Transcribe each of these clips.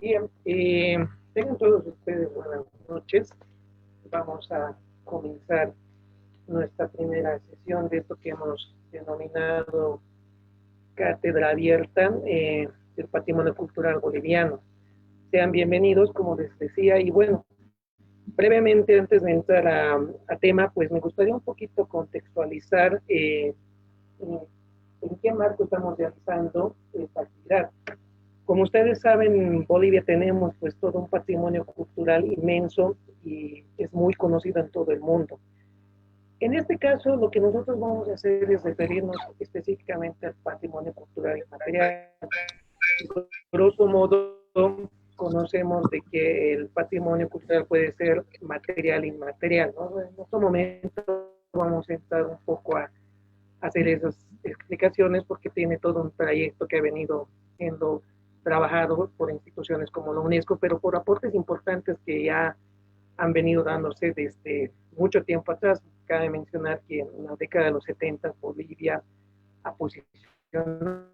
Bien, tengan todos ustedes buenas noches. Vamos a comenzar nuestra primera sesión de esto que hemos denominado Cátedra Abierta del Patrimonio Cultural Boliviano. Sean bienvenidos, como les decía, y bueno, brevemente antes de entrar a tema, pues me gustaría un poquito contextualizar en qué marco estamos realizando esta actividad. Como ustedes saben, en Bolivia tenemos pues todo un patrimonio cultural inmenso y es muy conocido en todo el mundo. En este caso, lo que nosotros vamos a hacer es referirnos específicamente al patrimonio cultural inmaterial. Grosso modo, conocemos de que el patrimonio cultural puede ser material e inmaterial, ¿no? En otro momento vamos a entrar un poco a hacer esas explicaciones porque tiene todo un trayecto que ha venido siendo trabajado por instituciones como la UNESCO, pero por aportes importantes que ya han venido dándose desde mucho tiempo atrás. Cabe mencionar que en la década de los 70 Bolivia ha posicionado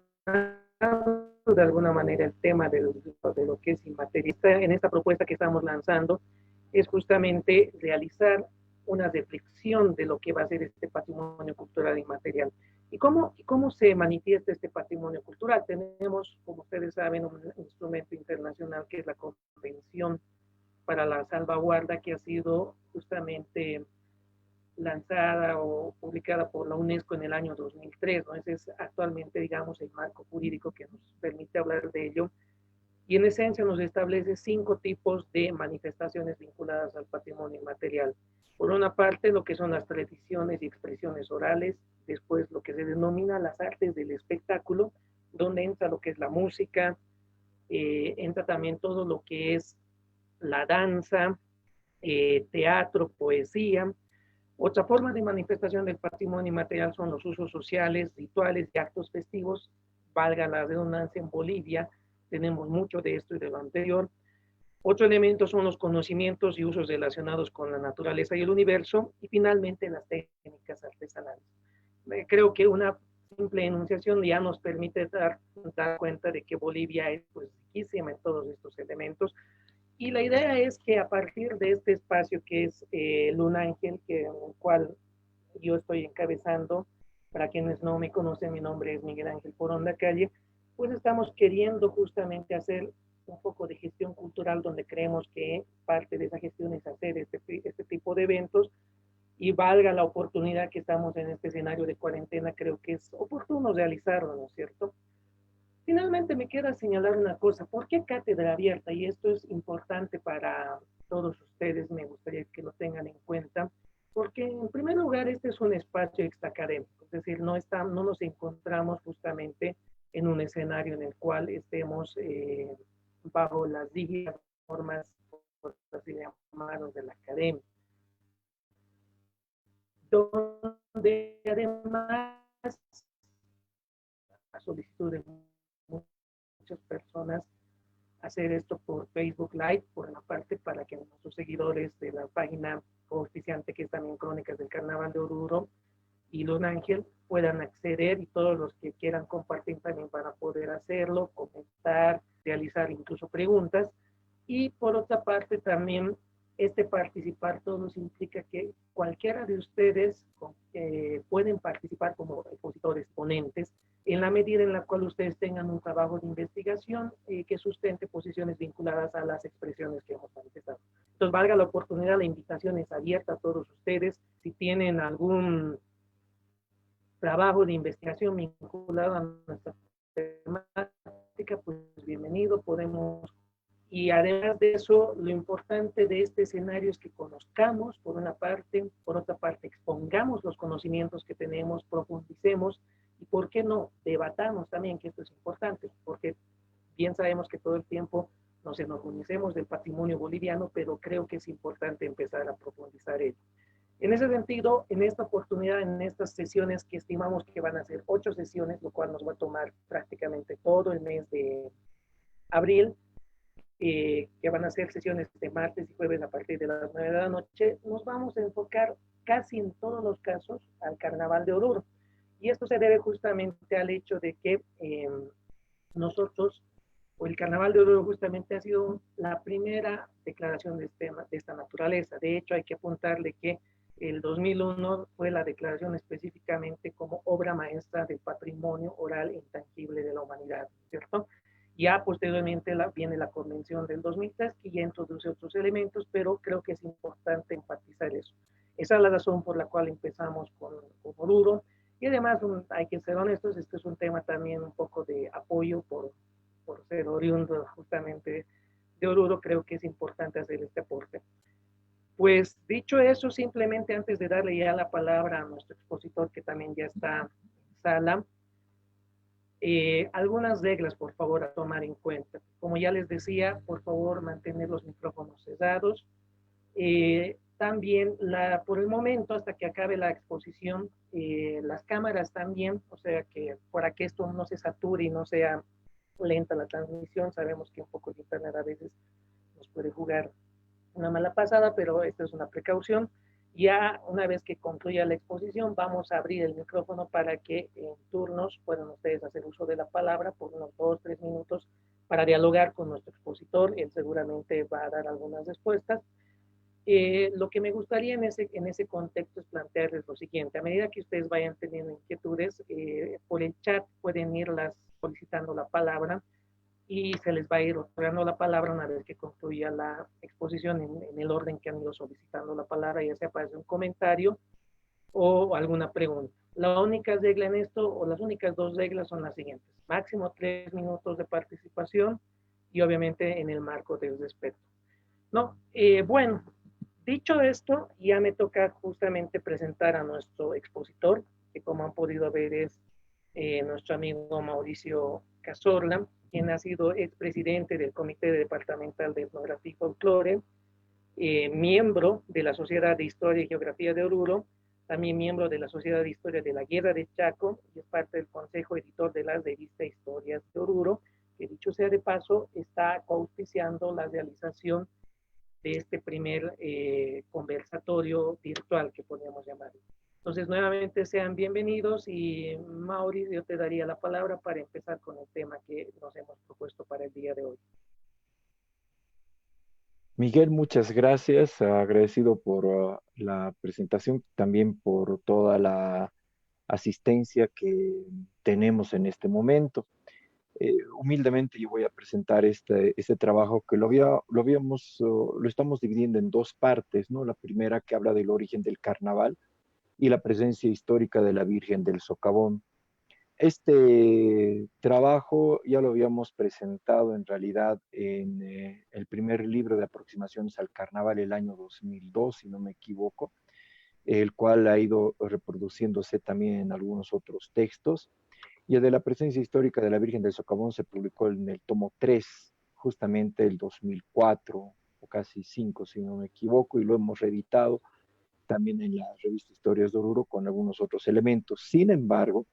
de alguna manera el tema de lo que es inmaterialista. En esta propuesta que estamos lanzando es justamente realizar una reflexión de lo que va a ser este patrimonio cultural inmaterial. ¿Y cómo se manifiesta este patrimonio cultural? Tenemos, como ustedes saben, un instrumento internacional que es la Convención para la Salvaguarda, que ha sido justamente lanzada o publicada por la UNESCO en el año 2003, ¿no? Ese es actualmente, digamos, el marco jurídico que nos permite hablar de ello. Y en esencia nos establece 5 tipos de manifestaciones vinculadas al patrimonio inmaterial. Por una parte, lo que son las tradiciones y expresiones orales, después lo que se denomina las artes del espectáculo, donde entra lo que es la música, entra también todo lo que es la danza, teatro, poesía. Otra forma de manifestación del patrimonio inmaterial son los usos sociales, rituales y actos festivos. Valga la redundancia, en Bolivia tenemos mucho de esto y de lo anterior. Otro elemento son los conocimientos y usos relacionados con la naturaleza y el universo. Y finalmente las técnicas artesanales. Creo que una simple enunciación ya nos permite dar cuenta de que Bolivia es pues, riquísima en todos estos elementos. Y la idea es que a partir de este espacio que es Luna Ángel, que, en el cual yo estoy encabezando, para quienes no me conocen, mi nombre es Miguel Ángel Poronda Calle, pues estamos queriendo justamente hacer un poco de gestión cultural donde creemos que parte de esa gestión es hacer este tipo de eventos y valga la oportunidad que estamos en este escenario de cuarentena, creo que es oportuno realizarlo, ¿no es cierto? Finalmente me queda señalar una cosa, ¿por qué cátedra abierta? Y esto es importante para todos ustedes, me gustaría que lo tengan en cuenta, porque en primer lugar este es un espacio extraacadémico, es decir, no nos encontramos justamente en un escenario en el cual estemos bajo las rígidas normas, por así llamadas, de la academia, donde además a solicitud de muchas personas hacer esto por Facebook Live, por una parte, para que nuestros seguidores de la página oficiante, que es también Crónicas del Carnaval de Oruro y Luna Ángel, puedan acceder y todos los que quieran compartir también van a poder hacerlo, comentar, realizar incluso preguntas. Y por otra parte también Este participar todos implica que cualquiera de ustedes pueden participar como expositores, ponentes, en la medida en la cual ustedes tengan un trabajo de investigación que sustente posiciones vinculadas a las expresiones que hemos manifestado. Entonces, valga la oportunidad, la invitación es abierta a todos ustedes. Si tienen algún trabajo de investigación vinculado a nuestra temática, pues bienvenido, podemos. Y además de eso, lo importante de este escenario es que conozcamos, por una parte, por otra parte, expongamos los conocimientos que tenemos, profundicemos y, ¿por qué no?, debatamos también, que esto es importante, porque bien sabemos que todo el tiempo nos enorgullecemos del patrimonio boliviano, pero creo que es importante empezar a profundizar ello. En ese sentido, en esta oportunidad, en estas sesiones que estimamos que van a ser 8 sesiones, lo cual nos va a tomar prácticamente todo el mes de abril, que van a ser sesiones de martes y jueves a partir de las 9 de la noche, nos vamos a enfocar casi en todos los casos al Carnaval de Oruro. Y esto se debe justamente al hecho de que nosotros, o el Carnaval de Oruro justamente ha sido la primera declaración de esta naturaleza. De hecho, hay que apuntarle que el 2001 fue la declaración específicamente como obra maestra del patrimonio oral e intangible de la humanidad, ¿cierto? Ya posteriormente viene la convención del 2003, que ya introduce otros elementos, pero creo que es importante enfatizar eso. Esa es la razón por la cual empezamos con Oruro. Y además, hay que ser honestos, este es un tema también un poco de apoyo por ser oriundo justamente de Oruro, creo que es importante hacer este aporte. Pues dicho eso, simplemente antes de darle ya la palabra a nuestro expositor, que también ya está en sala, algunas reglas, por favor, a tomar en cuenta. Como ya les decía, por favor, mantener los micrófonos cerrados. También, por el momento, hasta que acabe la exposición, las cámaras también, o sea que para que esto no se sature y no sea lenta la transmisión, sabemos que un poco el internet a veces nos puede jugar una mala pasada, pero esta es una precaución. Ya una vez que concluya la exposición, vamos a abrir el micrófono para que en turnos puedan ustedes hacer uso de la palabra por unos 2, 3 minutos para dialogar con nuestro expositor. Él seguramente va a dar algunas respuestas. Lo que me gustaría en ese contexto es plantearles lo siguiente. A medida que ustedes vayan teniendo inquietudes, por el chat pueden irlas solicitando la palabra y se les va a ir otorgando la palabra una vez que concluya la exposición en el orden que han ido solicitando la palabra, ya sea para hacer un comentario o alguna pregunta. La única regla en esto, o las únicas 2 reglas son las siguientes: máximo 3 minutos de participación y obviamente en el marco del respeto. No, bueno, dicho esto, ya me toca justamente presentar a nuestro expositor, que como han podido ver es nuestro amigo Mauricio Cazorla, quien ha sido expresidente del Comité Departamental de Etnografía y Folclore, miembro de la Sociedad de Historia y Geografía de Oruro, también miembro de la Sociedad de Historia de la Guerra de Chaco, y es parte del Consejo Editor de la revista Historias de Oruro, que dicho sea de paso, está auspiciando la realización de este primer conversatorio virtual que podríamos llamar. Entonces, nuevamente sean bienvenidos y Mauri, yo te daría la palabra para empezar con el tema que nos hemos propuesto para el día de hoy. Miguel, muchas gracias. Agradecido por la presentación, también por toda la asistencia que tenemos en este momento. Humildemente yo voy a presentar este trabajo que lo estamos dividiendo en 2 partes, ¿no? La primera, que habla del origen del carnaval, y la presencia histórica de la Virgen del Socavón. Este trabajo ya lo habíamos presentado en realidad en el primer libro de aproximaciones al carnaval el año 2002, si no me equivoco, el cual ha ido reproduciéndose también en algunos otros textos. Y el de la presencia histórica de la Virgen del Socavón se publicó en el tomo 3, justamente el 2004, o casi 5, si no me equivoco, y lo hemos reeditado también en la revista Historias de Oruro con algunos otros elementos. Sin embargo,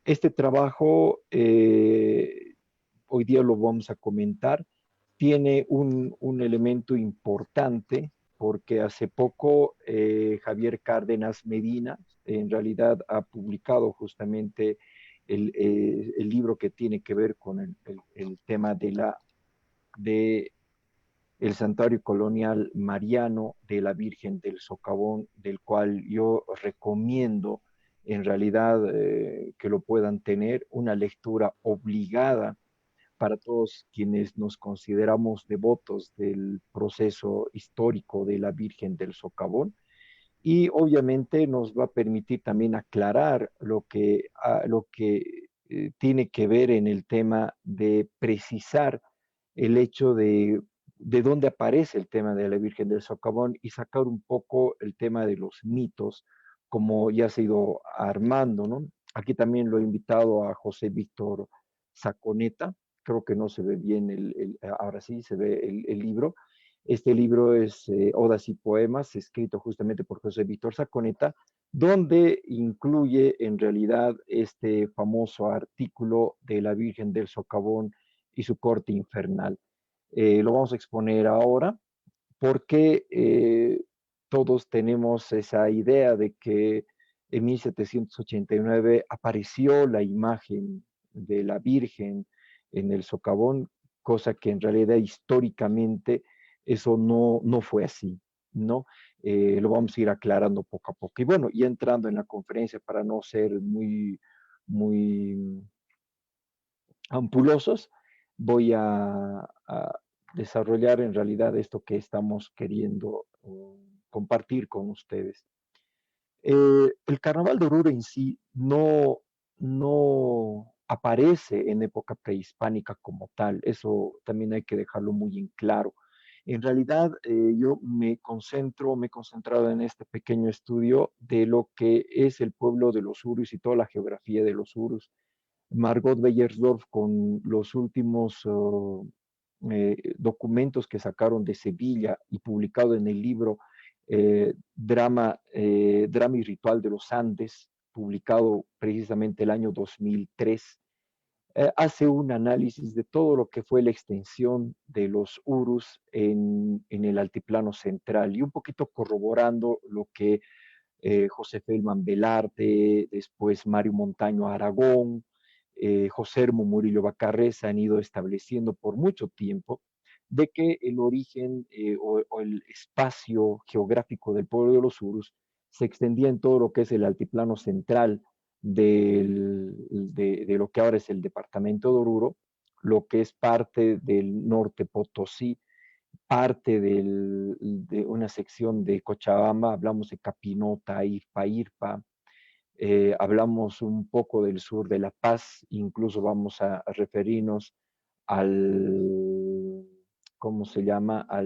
este trabajo, hoy día lo vamos a comentar, tiene un elemento importante porque hace poco Javier Cárdenas Medina en realidad ha publicado justamente el libro que tiene que ver con el tema de el santuario colonial mariano de la Virgen del Socavón, del cual yo recomiendo en realidad que lo puedan tener, una lectura obligada para todos quienes nos consideramos devotos del proceso histórico de la Virgen del Socavón, y obviamente nos va a permitir también aclarar lo que tiene que ver en el tema de precisar el hecho de dónde aparece el tema de la Virgen del Socavón y sacar un poco el tema de los mitos, como ya se ha ido armando, ¿no? Aquí también lo he invitado a José Víctor Saconeta, creo que no se ve bien, ahora sí se ve el libro. Este libro es Odas y Poemas, escrito justamente por José Víctor Saconeta, donde incluye en realidad este famoso artículo de la Virgen del Socavón y su corte infernal. Lo vamos a exponer ahora porque todos tenemos esa idea de que en 1789 apareció la imagen de la Virgen en el socavón, cosa que en realidad históricamente eso no fue así, ¿no? Lo vamos a ir aclarando poco a poco. Y bueno, y entrando en la conferencia para no ser muy ampulosos, voy a desarrollar en realidad esto que estamos queriendo compartir con ustedes. El carnaval de Oruro en sí no aparece en época prehispánica como tal, eso también hay que dejarlo muy en claro. En realidad, yo me he concentrado en este pequeño estudio de lo que es el pueblo de los Urus y toda la geografía de los Urus. Margot Beyersdorf, con los últimos documentos que sacaron de Sevilla y publicado en el libro Drama y Ritual de los Andes, publicado precisamente el año 2003, hace un análisis de todo lo que fue la extensión de los Urus en el altiplano central y un poquito corroborando lo que José Feldman Velarde, después Mario Montaño Aragón, José Hermo Murillo Bacarrez han ido estableciendo por mucho tiempo de que el origen o el espacio geográfico del pueblo de los Urus se extendía en todo lo que es el altiplano central de lo que ahora es el departamento de Oruro, lo que es parte del norte Potosí, parte de una sección de Cochabamba, hablamos de Capinota, Irpa, Irpa, hablamos un poco del sur de La Paz, incluso vamos a referirnos al, ¿cómo se llama? A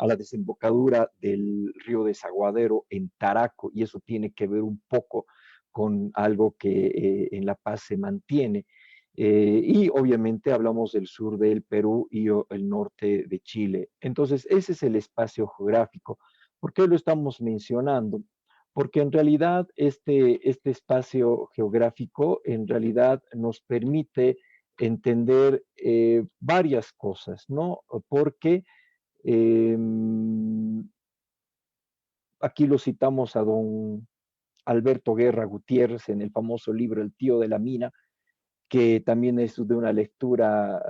la desembocadura del río Desaguadero en Taraco, y eso tiene que ver un poco con algo que en La Paz se mantiene. Y obviamente hablamos del sur del Perú y el norte de Chile. Entonces, ese es el espacio geográfico. ¿Por qué lo estamos mencionando? Porque en realidad este espacio geográfico en realidad nos permite entender varias cosas, ¿no? Porque eh, aquí lo citamos a don Alberto Guerra Gutiérrez en el famoso libro El tío de la mina, que también es de una lectura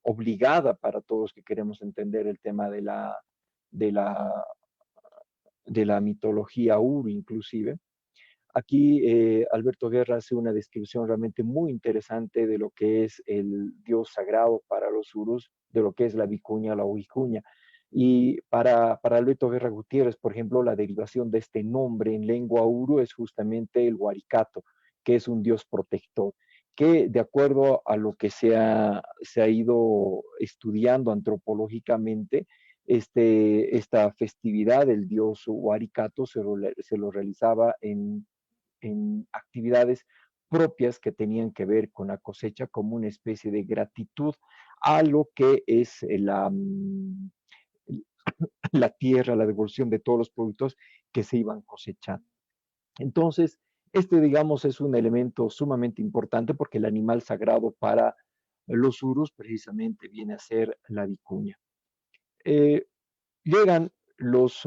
obligada para todos que queremos entender el tema de la, de la mitología uru inclusive. Aquí Alberto Guerra hace una descripción realmente muy interesante de lo que es el dios sagrado para los urus, de lo que es la vicuña, la huicuña. Y para Alberto Guerra Gutiérrez, por ejemplo, la derivación de este nombre en lengua uru es justamente el huaricato, que es un dios protector, que de acuerdo a lo que se ha ido estudiando antropológicamente, esta festividad del dios Huaricato se lo realizaba en actividades propias que tenían que ver con la cosecha como una especie de gratitud a lo que es la tierra, la devolución de todos los productos que se iban cosechando. Entonces, digamos, es un elemento sumamente importante porque el animal sagrado para los urus precisamente viene a ser la vicuña. Eh, Llegan los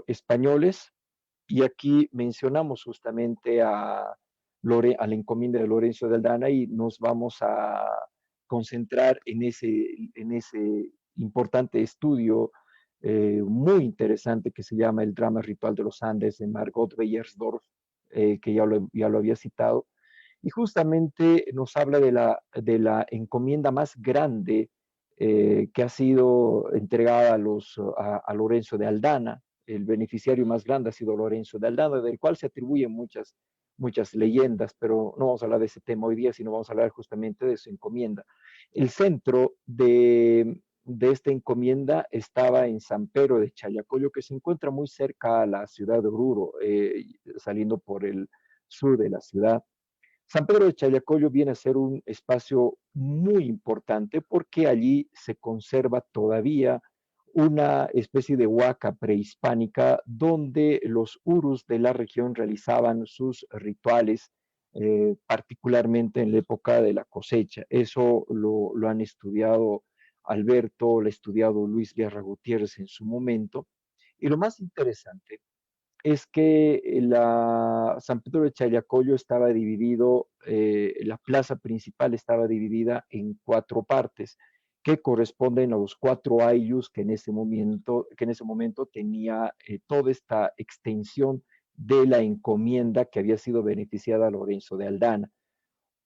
españoles y aquí mencionamos justamente a la encomienda de Lorenzo de Aldana y nos vamos concentrar en ese importante estudio muy interesante que se llama El drama ritual de los Andes de Margot Beyersdorf, que ya lo había citado, y justamente nos habla de la encomienda más grande que ha sido entregada a Lorenzo de Aldana. El beneficiario más grande ha sido Lorenzo de Aldana, del cual se atribuyen muchas leyendas, pero no vamos a hablar de ese tema hoy día, sino vamos a hablar justamente de su encomienda. El centro de esta encomienda estaba en San Pedro de Challacoyo, que se encuentra muy cerca a la ciudad de Oruro, saliendo por el sur de la ciudad. San Pedro de Challacoyo viene a ser un espacio muy importante porque allí se conserva todavía una especie de huaca prehispánica donde los urus de la región realizaban sus rituales, particularmente en la época de la cosecha. Eso lo han estudiado Alberto, lo ha estudiado Luis Guerra Gutiérrez en su momento. Y lo más interesante es que San Pedro de Challacoyo estaba dividido, la plaza principal estaba dividida en 4 partes que corresponden a los 4 ayllus que en ese momento tenía toda esta extensión de la encomienda que había sido beneficiada a Lorenzo de Aldana.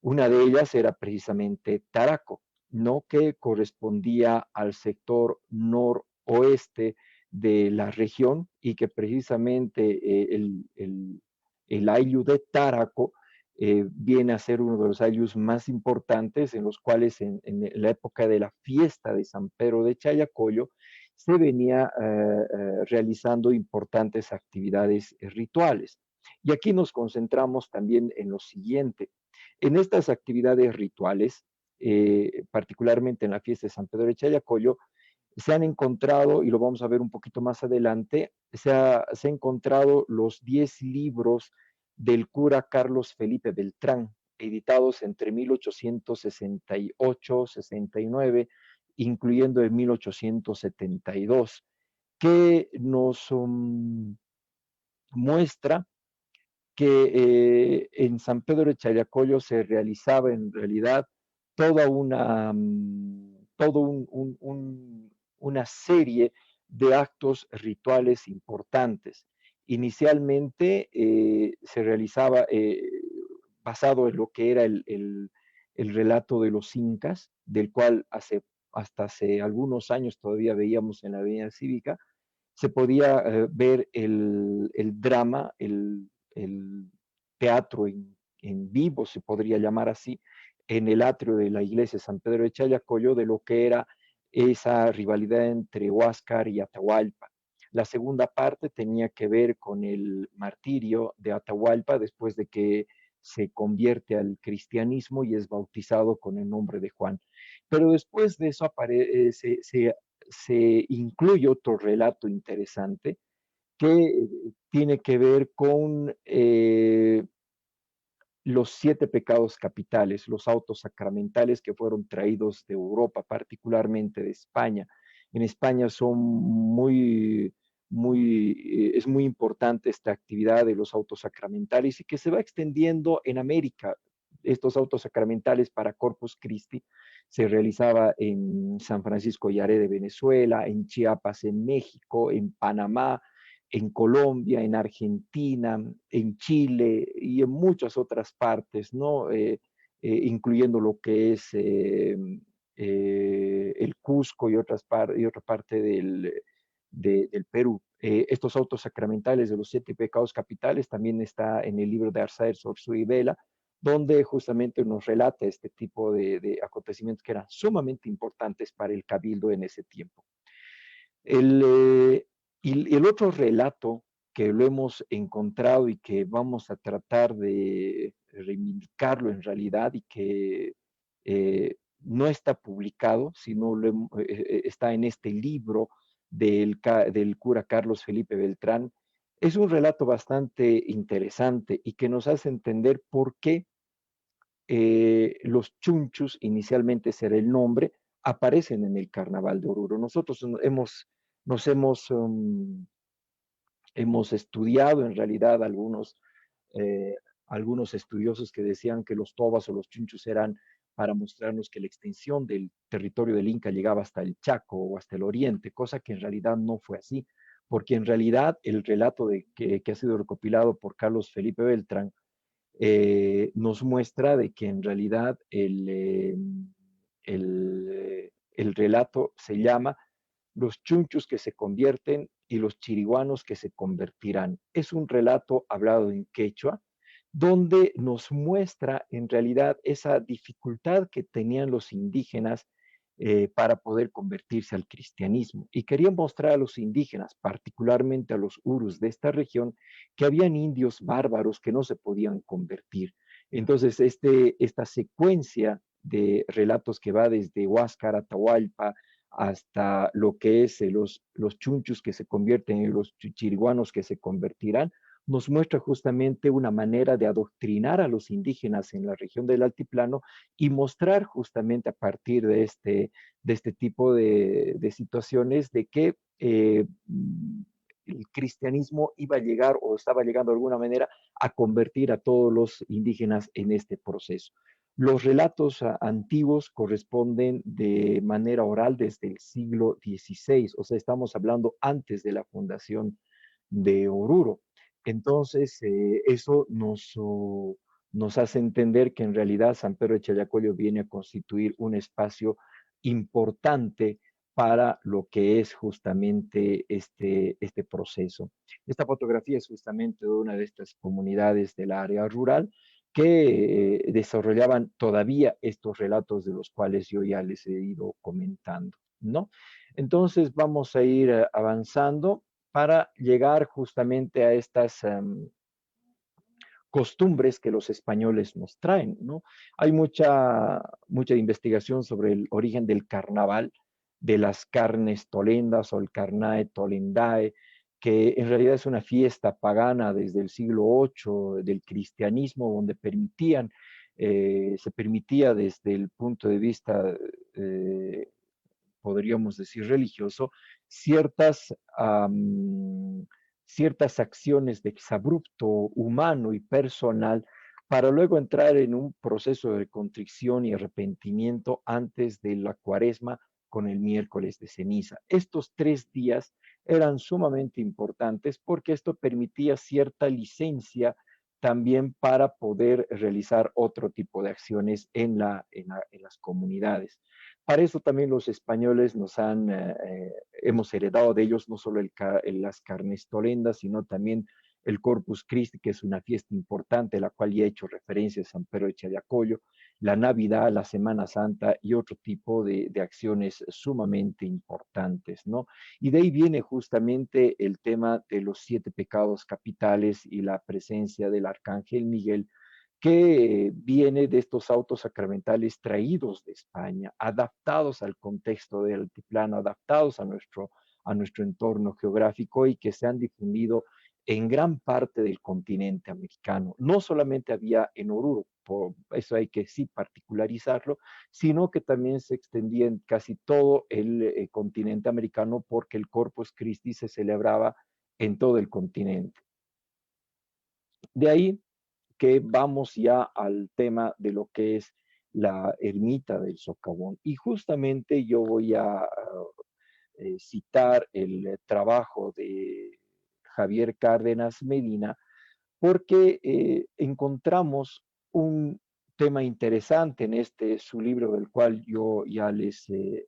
Una de ellas era precisamente Taraco, ¿no? Que correspondía al sector noroeste de la región y que precisamente el ayllu de Taraco viene a ser uno de los ayllus más importantes en los cuales en la época de la fiesta de San Pedro de Challacoyo se venía realizando importantes actividades rituales. Y aquí nos concentramos también en lo siguiente. En estas actividades rituales, particularmente en la fiesta de San Pedro de Challacoyo, se han encontrado, y lo vamos a ver un poquito más adelante, se han encontrado los 10 libros del cura Carlos Felipe Beltrán, editados entre 1868-69, incluyendo el 1872, que nos muestra que en San Pedro de Challacoyo se realizaba en realidad toda una serie de actos rituales importantes. Inicialmente se realizaba basado en lo que era el relato de los incas, del cual hasta hace algunos años todavía veíamos en la Avenida Cívica, se podía ver el drama, el teatro en vivo, se podría llamar así, en el atrio de la iglesia de San Pedro de Challacoyo, de lo que era esa rivalidad entre Huáscar y Atahualpa. La segunda parte tenía que ver con el martirio de Atahualpa después de que se convierte al cristianismo y es bautizado con el nombre de Juan. Pero después de eso se incluye otro relato interesante que tiene que ver con los 7 pecados capitales, los autos sacramentales que fueron traídos de Europa, particularmente de España. En España son es muy importante esta actividad de los autos sacramentales y que se va extendiendo en América. Estos autos sacramentales para Corpus Christi se realizaba en San Francisco Yaré de Venezuela, en Chiapas, en México, en Panamá, en Colombia, en Argentina, en Chile y en muchas otras partes, ¿no? Incluyendo lo que es el Cusco y otra parte del Perú. Estos autos sacramentales de los 7 pecados capitales también está en el libro de Arsaer Sorsú y Vela, donde justamente nos relata este tipo de acontecimientos que eran sumamente importantes para el cabildo en ese tiempo. Y el otro relato que lo hemos encontrado y que vamos a tratar de reivindicarlo en realidad y que no está publicado, sino está en este libro del cura Carlos Felipe Beltrán, es un relato bastante interesante y que nos hace entender por qué los chunchus, inicialmente será el nombre, aparecen en el Carnaval de Oruro. Nosotros hemos estudiado en realidad eh, algunos estudiosos que decían que los tobas o los chunchus eran para mostrarnos que la extensión del territorio del Inca llegaba hasta el Chaco o hasta el oriente, cosa que en realidad no fue así, porque en realidad el relato que ha sido recopilado por Carlos Felipe Beltrán nos muestra de que en realidad el relato se llama Los chunchos que se convierten y los chiriguanos que se convertirán. Es un relato hablado en quechua, donde nos muestra en realidad esa dificultad que tenían los indígenas para poder convertirse al cristianismo. Y quería mostrar a los indígenas, particularmente a los urus de esta región, que habían indios bárbaros que no se podían convertir. Entonces, esta secuencia de relatos que va desde Huáscar, Atahualpa, hasta lo que es los chunchus que se convierten en los chiriguanos que se convertirán, nos muestra justamente una manera de adoctrinar a los indígenas en la región del altiplano y mostrar justamente a partir de este tipo de situaciones de que el cristianismo iba a llegar o estaba llegando de alguna manera a convertir a todos los indígenas en este proceso. Los relatos antiguos corresponden de manera oral desde el siglo XVI, o sea, estamos hablando antes de la fundación de Oruro. Entonces, eso nos hace entender que en realidad San Pedro de Challacollo viene a constituir un espacio importante para lo que es justamente este proceso. Esta fotografía es justamente de una de estas comunidades del área rural que desarrollaban todavía estos relatos de los cuales yo ya les he ido comentando, ¿no? Entonces vamos a ir avanzando para llegar justamente a estas costumbres que los españoles nos traen, ¿no? Hay mucha investigación sobre el origen del carnaval, de las carnes tolendas o el carnae tolendae, que en realidad es una fiesta pagana desde el siglo VIII del cristianismo, donde se permitía desde el punto de vista eh, podríamos decir religioso, ciertas, ciertas acciones de exabrupto humano y personal para luego entrar en un proceso de contrición y arrepentimiento antes de la cuaresma con el miércoles de ceniza. Estos 3 días eran sumamente importantes porque esto permitía cierta licencia también para poder realizar otro tipo de acciones en las comunidades. Para eso también los españoles hemos heredado de ellos no solo las carnes tolendas, sino también el Corpus Christi, que es una fiesta importante, a la cual ya he hecho referencia San Pedro de Challacollo, la Navidad, la Semana Santa y otro tipo de acciones sumamente importantes, ¿no? Y de ahí viene justamente el tema de los 7 pecados capitales y la presencia del Arcángel Miguel, que viene de estos autos sacramentales traídos de España, adaptados al contexto del altiplano, adaptados a nuestro entorno geográfico y que se han difundido en gran parte del continente americano. No solamente había en Oruro, por eso hay que sí particularizarlo, sino que también se extendía en casi todo el continente americano porque el Corpus Christi se celebraba en todo el continente. De ahí que vamos ya al tema de lo que es la ermita del Socavón. Y justamente yo voy a citar el trabajo de Javier Cárdenas Medina porque encontramos un tema interesante en su libro del cual yo ya les he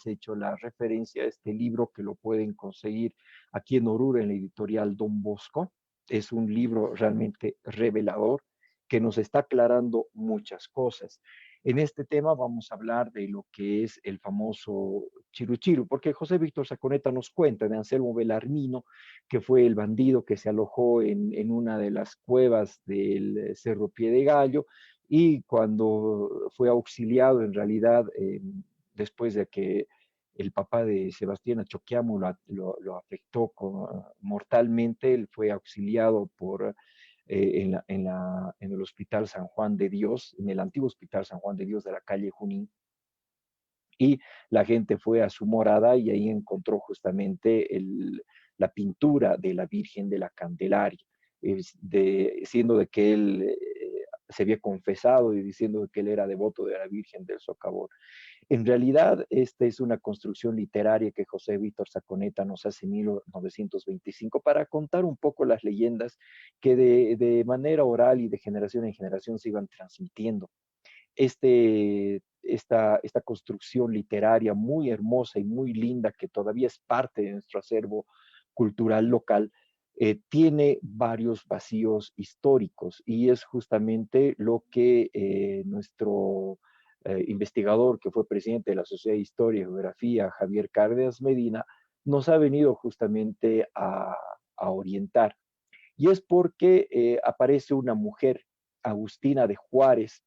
hecho la referencia, este libro que lo pueden conseguir aquí en Oruro, en la editorial Don Bosco. Es un libro realmente revelador que nos está aclarando muchas cosas. En este tema vamos a hablar de lo que es el famoso Chiru, porque José Víctor Saconeta nos cuenta de Anselmo Belarmino, que fue el bandido que se alojó en una de las cuevas del Cerro Pie de Gallo y cuando fue auxiliado en realidad después de que el papá de Sebastián Achoquiamo lo afectó mortalmente, él fue auxiliado en el Hospital San Juan de Dios, en el antiguo Hospital San Juan de Dios de la calle Junín, y la gente fue a su morada y ahí encontró justamente la pintura de la Virgen de la Candelaria, siendo de que él se había confesado y diciendo que él era devoto de la Virgen del Socavón. En realidad, esta es una construcción literaria que José Víctor Saconeta nos hace en 1925 para contar un poco las leyendas que de manera oral y de generación en generación se iban transmitiendo. Esta construcción literaria muy hermosa y muy linda que todavía es parte de nuestro acervo cultural local, tiene varios vacíos históricos y es justamente lo que nuestro investigador, que fue presidente de la Sociedad de Historia y Geografía, Javier Cárdenas Medina, nos ha venido justamente a orientar. Y es porque aparece una mujer, Agustina de Juárez,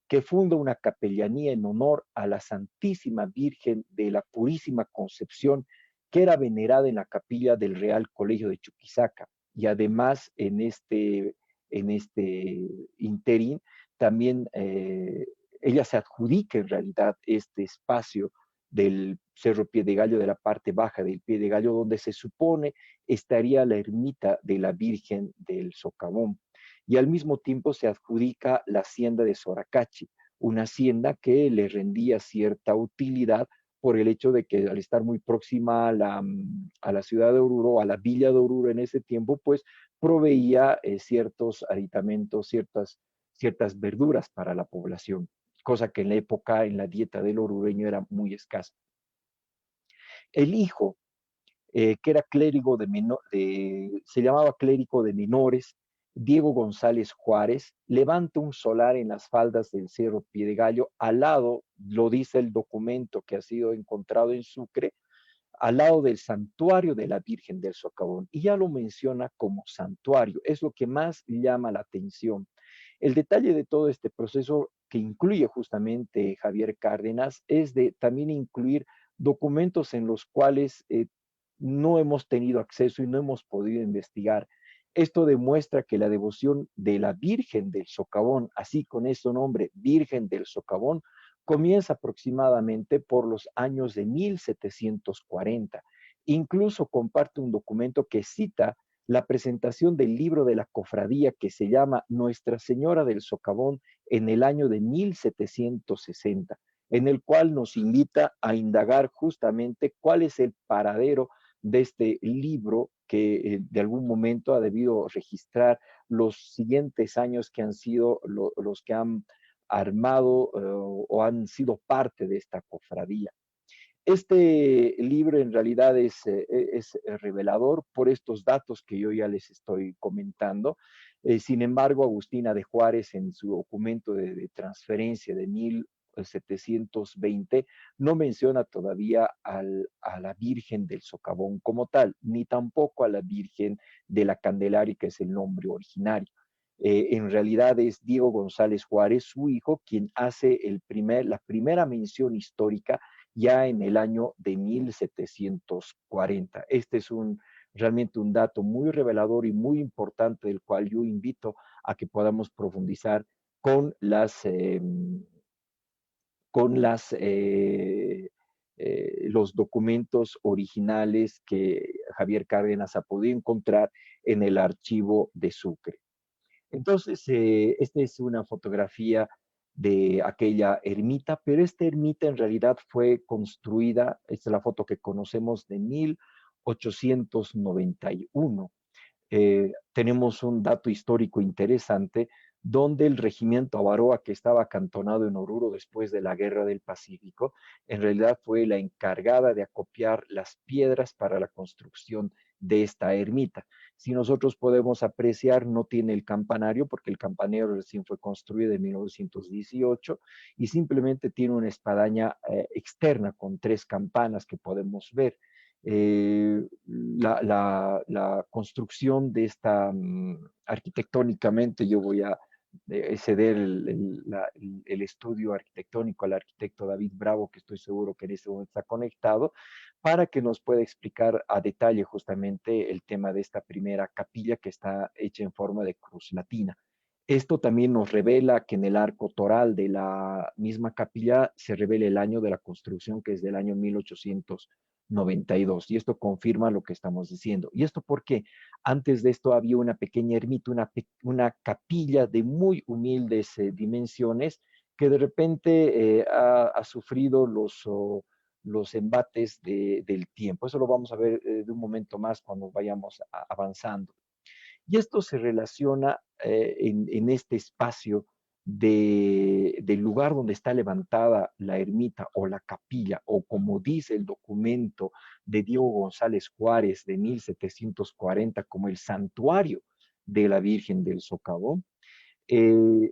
que funda una capellanía en honor a la Santísima Virgen de la Purísima Concepción, que era venerada en la capilla del Real Colegio de Chuquisaca. Y además, en este interín, también ella se adjudica en realidad este espacio del Cerro Pie de Gallo, de la parte baja del Pie de Gallo, donde se supone estaría la ermita de la Virgen del Socavón. Y al mismo tiempo se adjudica la hacienda de Soracachi, una hacienda que le rendía cierta utilidad por el hecho de que al estar muy próxima a la ciudad de Oruro, a la villa de Oruro en ese tiempo, pues proveía ciertos aditamentos, ciertas verduras para la población, cosa que en la época, en la dieta del orureño, era muy escasa. El hijo, que era clérigo se llamaba clérigo de menores, Diego González Juárez, levanta un solar en las faldas del Cerro Piedegallo, al lado, lo dice el documento que ha sido encontrado en Sucre, al lado del santuario de la Virgen del Socavón, y ya lo menciona como santuario, es lo que más llama la atención. El detalle de todo este proceso que incluye justamente Javier Cárdenas es de también incluir documentos en los cuales no hemos tenido acceso y no hemos podido investigar. Esto demuestra que la devoción de la Virgen del Socavón, así con este nombre, Virgen del Socavón, comienza aproximadamente por los años de 1740. Incluso comparte un documento que cita la presentación del libro de la cofradía que se llama Nuestra Señora del Socavón en el año de 1760, en el cual nos invita a indagar justamente cuál es el paradero de este libro que de algún momento ha debido registrar los siguientes años que han sido los que han armado o han sido parte de esta cofradía. Este libro en realidad es revelador por estos datos que yo ya les estoy comentando. Sin embargo, Agustina de Juárez en su documento de transferencia de 1720 no menciona todavía a la Virgen del Socavón como tal, ni tampoco a la Virgen de la Candelaria, que es el nombre originario. En realidad es Diego González Juárez, su hijo, quien hace la primera mención histórica ya en el año de 1740. Este es realmente un dato muy revelador y muy importante del cual yo invito a que podamos profundizar con los documentos originales que Javier Cárdenas ha podido encontrar en el archivo de Sucre. Entonces, esta es una fotografía de aquella ermita, pero esta ermita en realidad fue construida, esta es la foto que conocemos de 1891. Tenemos un dato histórico interesante donde el regimiento Avaroa, que estaba acantonado en Oruro después de la Guerra del Pacífico, en realidad fue la encargada de acopiar las piedras para la construcción de esta ermita. Si nosotros podemos apreciar, no tiene el campanario porque el campanario recién fue construido en 1918 y simplemente tiene una espadaña externa con 3 campanas que podemos ver. La construcción de esta, arquitectónicamente, yo voy a ceder el estudio arquitectónico al arquitecto David Bravo, que estoy seguro que en este momento está conectado, para que nos pueda explicar a detalle justamente el tema de esta primera capilla que está hecha en forma de cruz latina. Esto también nos revela que en el arco toral de la misma capilla se revela el año de la construcción, que es del año 1800 92. Y esto confirma lo que estamos diciendo. ¿Y esto porque antes de esto había una pequeña ermita, una capilla de muy humildes dimensiones que de repente ha sufrido los embates del tiempo? Eso lo vamos a ver de un momento más cuando vayamos avanzando. Y esto se relaciona en este espacio del lugar donde está levantada la ermita o la capilla, o como dice el documento de Diego González Juárez de 1740, como el santuario de la Virgen del Socavón.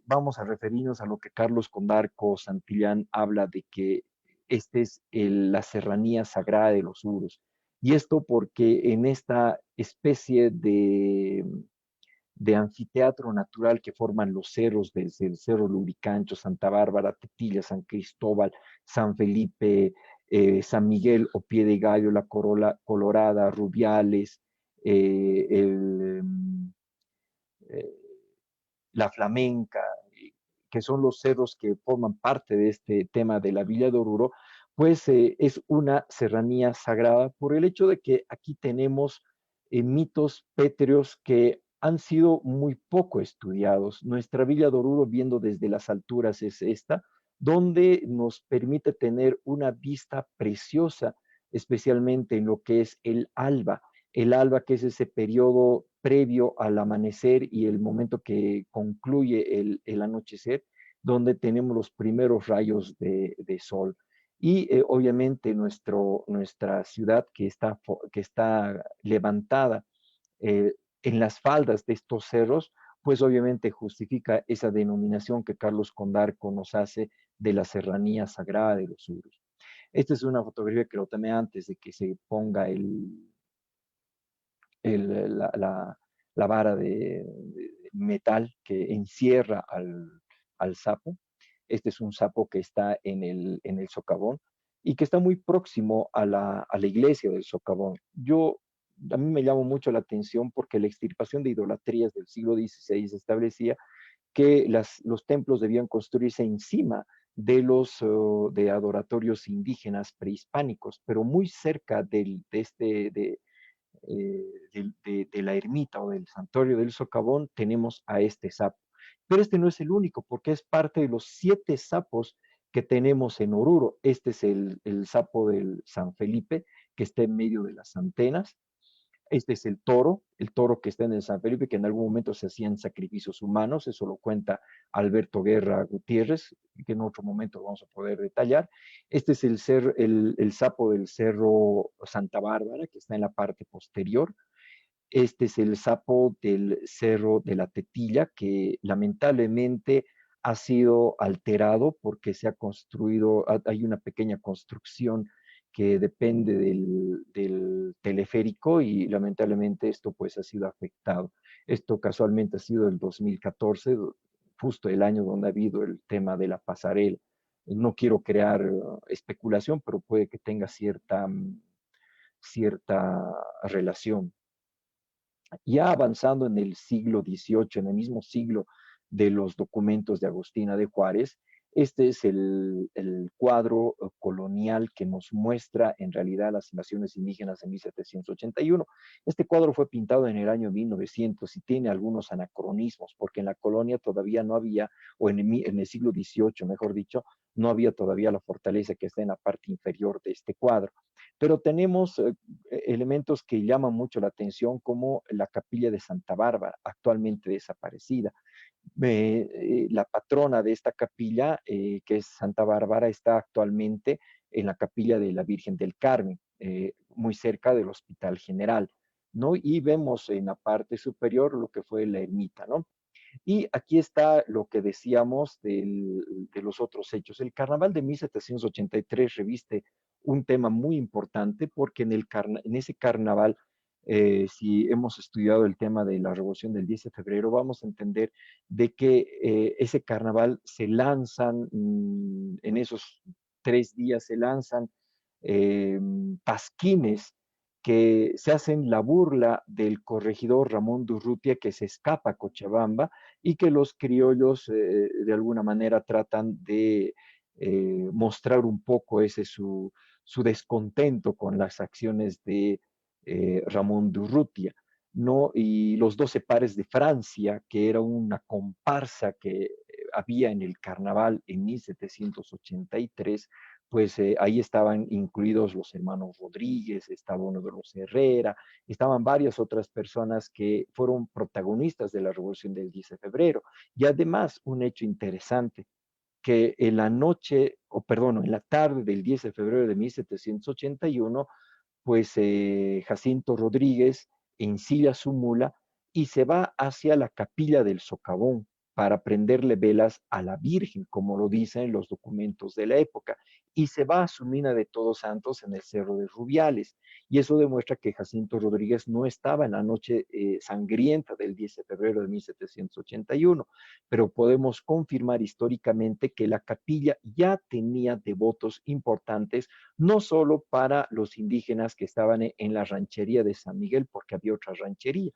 Vamos a referirnos a lo que Carlos Condarco Santillán habla de que esta es la serranía sagrada de los Uros. Y esto porque en esta especie de anfiteatro natural que forman los cerros, desde el Cerro Luricancho, Santa Bárbara, Tetilla, San Cristóbal, San Felipe, San Miguel o Pie de Gallo, la Corola Colorada, Rubiales, el, eh, la Flamenca, que son los cerros que forman parte de este tema de la Villa de Oruro, pues es una serranía sagrada por el hecho de que aquí tenemos mitos pétreos que han sido muy poco estudiados. Nuestra Villa de Oruro, viendo desde las alturas, es esta, donde nos permite tener una vista preciosa, especialmente en lo que es el alba, que es ese periodo previo al amanecer y el momento que concluye el anochecer, donde tenemos los primeros rayos de sol. Y obviamente nuestra ciudad que está levantada en las faldas de estos cerros, pues obviamente justifica esa denominación que Carlos Condarco nos hace de la serranía sagrada de los Uros. Esta es una fotografía que lo tomé antes de que se ponga la vara de metal que encierra al sapo. Este es un sapo que está en el socavón y que está muy próximo a la iglesia del socavón. A mí me llamó mucho la atención porque la extirpación de idolatrías del siglo XVI establecía que los templos debían construirse encima de adoratorios indígenas prehispánicos, pero muy cerca de la ermita o del santuario del socavón tenemos a este sapo. Pero este no es el único, porque es parte de los 7 sapos que tenemos en Oruro. Este es el sapo del San Felipe, que está en medio de las antenas. Este es el toro que está en el San Felipe, que en algún momento se hacían sacrificios humanos, eso lo cuenta Alberto Guerra Gutiérrez, que en otro momento vamos a poder detallar. Este es el sapo del Cerro Santa Bárbara, que está en la parte posterior. Este es el sapo del Cerro de la Tetilla, que lamentablemente ha sido alterado porque se ha construido, hay una pequeña construcción que depende del teleférico y lamentablemente esto pues ha sido afectado. Esto casualmente ha sido el 2014, justo el año donde ha habido el tema de la pasarela. No quiero crear especulación, pero puede que tenga cierta relación. Ya avanzando en el siglo XVIII, en el mismo siglo de los documentos de Agustina de Juárez, este es el cuadro colonial que nos muestra en realidad las invasiones indígenas en 1781. Este cuadro fue pintado en el año 1900 y tiene algunos anacronismos, porque en la colonia todavía no había, o en el siglo XVIII, mejor dicho, no había todavía la fortaleza que está en la parte inferior de este cuadro. Pero tenemos elementos que llaman mucho la atención, como la capilla de Santa Bárbara, actualmente desaparecida. La patrona de esta capilla, que es Santa Bárbara, está actualmente en la capilla de la Virgen del Carmen, muy cerca del Hospital General, ¿no? Y vemos en la parte superior lo que fue la ermita, ¿no? Y aquí está lo que decíamos de los otros hechos. El carnaval de 1783 reviste un tema muy importante porque en ese carnaval, si hemos estudiado el tema de la revolución del 10 de febrero, vamos a entender de que ese carnaval se lanzan, en esos 3 días se lanzan eh, pasquines que se hacen la burla del corregidor Ramón Durrutia, que se escapa a Cochabamba y que los criollos de alguna manera tratan de mostrar un poco ese su descontento con las acciones de Ramón de Urrutia, ¿no? Y los 12 pares de Francia, que era una comparsa que había en el carnaval en 1783, pues ahí estaban incluidos los hermanos Rodríguez, estaba uno de los Herrera, estaban varias otras personas que fueron protagonistas de la Revolución del 10 de febrero. Y además, un hecho interesante, que en la noche, o perdón, en la tarde del 10 de febrero de 1781, pues Jacinto Rodríguez ensilla su mula y se va hacia la capilla del Socavón para prenderle velas a la Virgen, como lo dicen los documentos de la época, y se va a su mina de Todos Santos en el Cerro de Rubiales. Y eso demuestra que Jacinto Rodríguez no estaba en la noche sangrienta del 10 de febrero de 1781, pero podemos confirmar históricamente que la capilla ya tenía devotos importantes, no solo para los indígenas que estaban en la ranchería de San Miguel, porque había otra ranchería,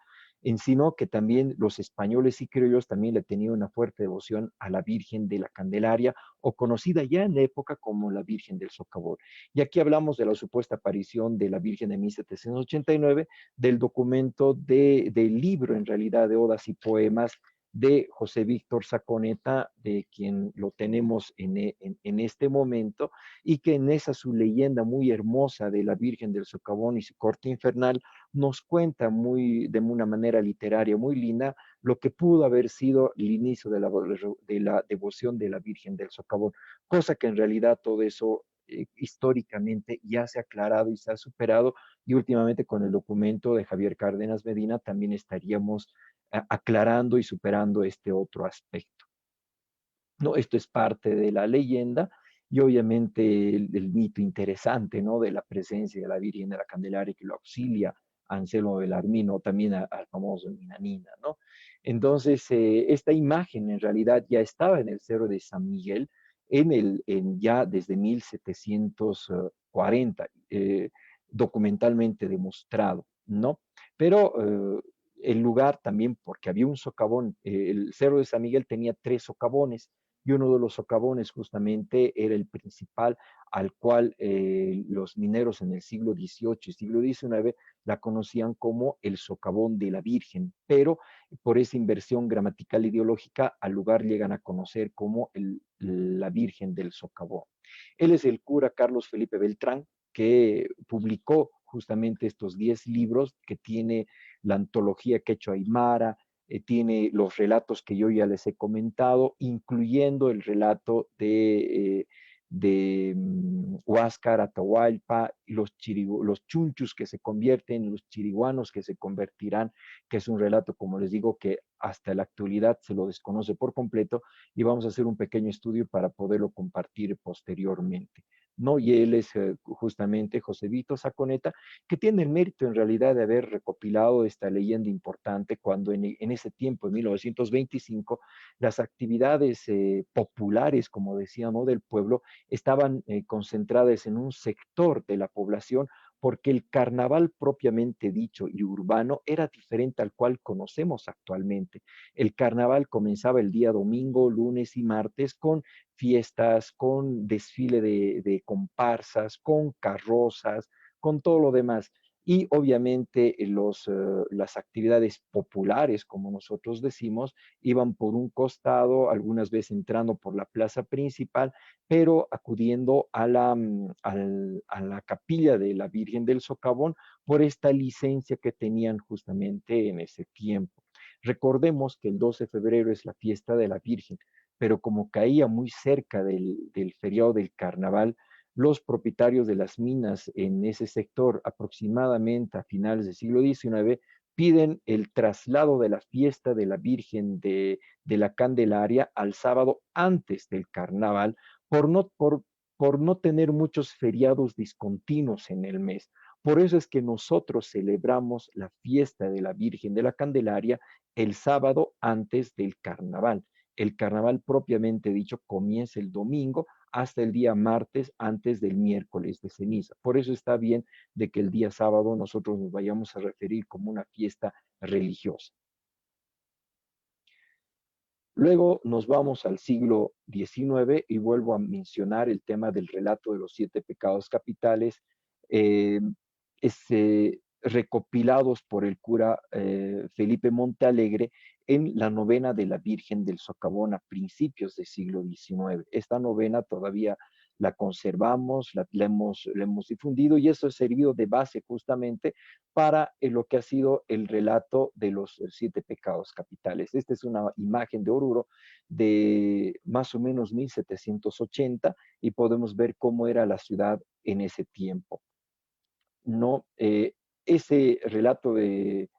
sino que también los españoles y criollos también le tenían una fuerte devoción a la Virgen de la Candelaria, o conocida ya en la época como la Virgen del Socavón. Y aquí hablamos de la supuesta aparición de la Virgen de 1789, del documento del libro, en realidad, de odas y poemas de José Víctor Saconeta, de quien lo tenemos en este momento, y que en esa su leyenda muy hermosa de la Virgen del Socavón y su corte infernal nos cuenta de una manera literaria muy linda lo que pudo haber sido el inicio de la devoción de la Virgen del Socavón, cosa que en realidad todo eso históricamente ya se ha aclarado y se ha superado, y últimamente con el documento de Javier Cárdenas Medina también estaríamos aclarando y superando este otro aspecto. ¿No? Esto es parte de la leyenda y obviamente el mito interesante, ¿no? De la presencia de la Virgen de la Candelaria que lo auxilia a Anselmo Belarmino, también al famoso Minanina, ¿no? Entonces, esta imagen en realidad ya estaba en el Cerro de San Miguel ya desde 1740, documentalmente demostrado, ¿no? Pero el lugar también, porque había un socavón, el Cerro de San Miguel tenía 3 socavones, y uno de los socavones justamente era el principal, al cual los mineros en el siglo XVIII y siglo XIX la conocían como el socavón de la Virgen, pero por esa inversión gramatical ideológica al lugar llegan a conocer como la Virgen del Socavón. Él es el cura Carlos Felipe Beltrán, que publicó justamente estos 10 libros que tiene la antología Quechua Aymara, tiene los relatos que yo ya les he comentado, incluyendo el relato de Huáscar, Atahualpa, los chunchus que se convierten, los chiriguanos que se convertirán, que es un relato, como les digo, que hasta la actualidad se lo desconoce por completo, y vamos a hacer un pequeño estudio para poderlo compartir posteriormente. ¿No? Y él es justamente José Vito Saconeta, que tiene el mérito en realidad de haber recopilado esta leyenda importante cuando en ese tiempo, en 1925, las actividades populares, como decíamos, del pueblo, estaban concentradas en un sector de la población, porque el carnaval propiamente dicho y urbano era diferente al cual conocemos actualmente. El carnaval comenzaba el día domingo, lunes y martes con fiestas, con desfile de comparsas, con carrozas, con todo lo demás. Y obviamente las actividades populares, como nosotros decimos, iban por un costado, algunas veces entrando por la plaza principal, pero acudiendo a la capilla de la Virgen del Socavón por esta licencia que tenían justamente en ese tiempo. Recordemos que el 12 de febrero es la fiesta de la Virgen, pero como caía muy cerca del feriado del carnaval, los propietarios de las minas en ese sector, aproximadamente a finales del siglo XIX, piden el traslado de la fiesta de la Virgen de la Candelaria al sábado antes del carnaval, por no tener muchos feriados discontinuos en el mes. Por eso es que nosotros celebramos la fiesta de la Virgen de la Candelaria el sábado antes del carnaval. El carnaval propiamente dicho comienza el domingo hasta el día martes antes del miércoles de ceniza. Por eso está bien de que el día sábado nosotros nos vayamos a referir como una fiesta religiosa. Luego nos vamos al siglo XIX y vuelvo a mencionar el tema del relato de los 7 pecados capitales, eh, recopilados por el cura Felipe Montealegre en la novena de la Virgen del Socavón a principios del siglo XIX. Esta novena todavía la conservamos, la hemos difundido y eso ha servido de base justamente para lo que ha sido el relato de los 7 pecados capitales. Esta es una imagen de Oruro de más o menos 1780 y podemos ver cómo era la ciudad en ese tiempo. No, ese relato de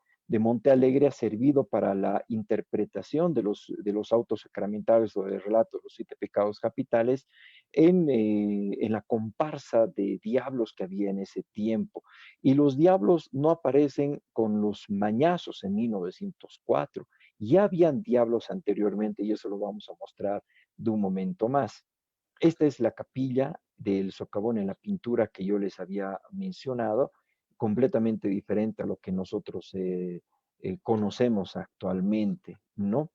Monte Alegre ha servido para la interpretación de los autos sacramentales o del relato de los 7 pecados capitales en la comparsa de diablos que había en ese tiempo. Y los diablos no aparecen con los mañazos en 1904. Ya habían diablos anteriormente y eso lo vamos a mostrar de un momento más. Esta es la capilla del socavón en la pintura que yo les había mencionado, completamente diferente a lo que nosotros conocemos actualmente, ¿no?